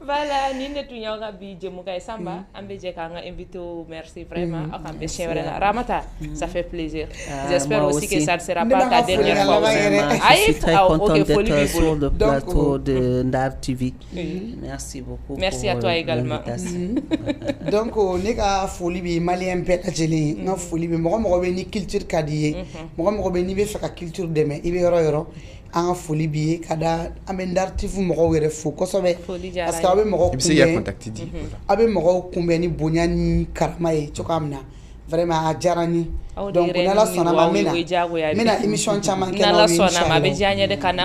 Voilà, ni ne tun y'aw ka bi jɛmukan ye Samba, an bɛ jɛ k'an ka invité merci vraiment aw k'an bɛn siɲɛ wɛrɛ la. Ramata, ça fait plaisir. J'espère aussi que ça ne sera pas ta dernière fois. Je suis très contente d'être sur le plateau de Ndar TV. Merci beaucoup. Merci à toi également. Donc ne ka foli bɛ maliyɛn bɛɛ lajɛlen, n ka foli bɛ mɔgɔ bɛ ni culture ka di ye, mɔgɔ bɛ n'i bɛ fɛ ka culture dɛmɛ i bɛ yɔrɔ yɔrɔ an ka foli b'i ye ka da an bɛ Ndar TV mɔgɔw yɛrɛ fo kosɛbɛ parce que aw bɛ mɔgɔw kunbɛn aw bɛ mɔgɔw kunbɛn ni bonya ni karama ye cogoya min na vraiment a diyara n ye donc n'Ala sɔnna ma n bɛna émission caman kɛ n'aw ye inchallah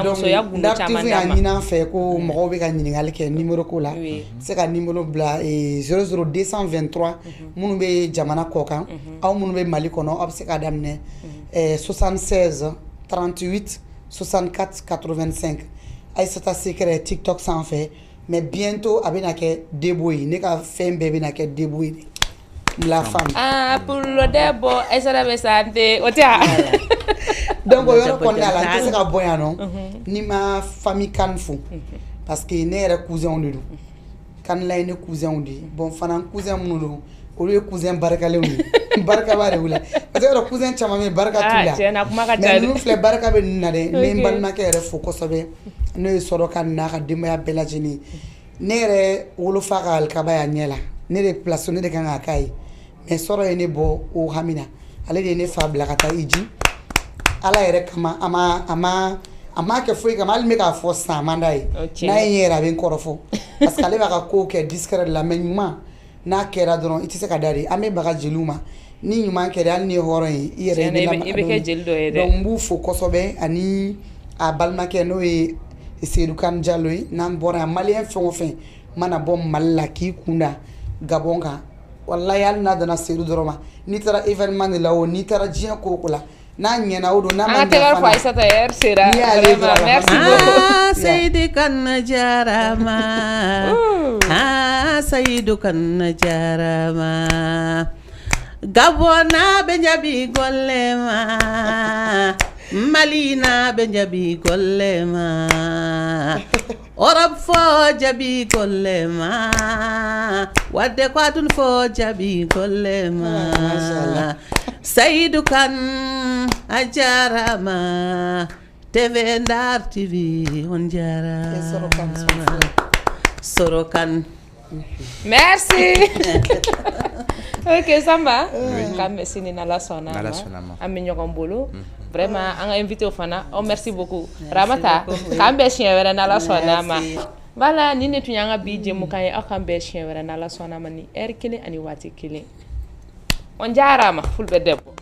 donc Ndar TV y'a ɲini an fɛ ko mɔgɔw bɛ ka ɲininkali kɛ numéro ko la se ka numéro bila 00223 minnu bɛ jamana kɔ kan aw minnu bɛ Mali kɔnɔ aw bɛ se k'a daminɛ 76 38 64 85 Aïssata Sekere TikTok sanfɛ mais bientôt a bɛna kɛ Debo ye ne ka fɛn bɛɛ bɛna kɛ Debo ye la femme pour le Debo Aïssata bɛ santé o tɛ donc o yɔrɔ kɔnɔna la n tɛ se ka bɔ yan nɔ ni ma famille kan fo parce que ne yɛrɛ cousinw de don kanila ye ne cousinw de ye bon fana cousin minnu don olu ye cousin barikalenw ye barikaba de wula parce que yɔrɔ cousin caman bɛ barika t'u la mais ninnu filɛ barika bɛ ninnu na dɛ ne ye n balimakɛ yɛrɛ fo kosɛbɛ n'o ye Sɔrɔka n'a ka denbaya bɛɛ lajɛlen ne yɛrɛ wolofa ka alikaba y'a ɲɛ la ne de place ne de kan k'a k'a ye mais Sɔrɔ ye ne bɔ o hami na ale de ye ne fa bila ka taa Iji ala yɛrɛ kama a ma kɛ foyi kama hali n bɛ k'a fɔ sisan a man d'a ye n'a ye n yɛrɛ a bɛ n kɔrɔfɔ parce que ale b'a ka kow kɛ discret de la mais ɲuman n'a kɛra dɔrɔn i tɛ se ka da de an bɛ baga jeliw ma ni ɲuman kɛra hali ni ye hɔrɔn ye i yɛrɛ i bɛ kɛ jeli dɔ ye dɛ donc n b'u fo kosɛbɛ ani a balimakɛ n'o ye Seydou Kane Diallo ye n'an bɔra yan maliyɛn fɛn o fɛn mana bɔ Mali la k'i kunda Gabon kan wallahi hali n'a dana Seydou dɔrɔn ma n'i taara événement de la o n'i taara diɲɛ ko o ko la n'a ɲɛna o don n'a ma ɲɛ fana Aïssata heure sera vraiment merci beaucoup Seydou Kane jarama Seydou Kane jarama Gabona benjabi gollema Malina benjabi gollema Europe fo jabi gollema wadde ko adun fo jabi gollema Seydou Kane a jarama TV Ndar TV on jarama Sorokan merci ok Samba kambe sini nala sona ami ñogon bolo vraiment anga invité au fana oh merci beaucoup Ramata kambe chien wera nala sona ma voilà ni netu ñanga bi jemu kay ak kambe chien wera nala sona ma ni heure kele ani wati kele on jaarama fulbe debbo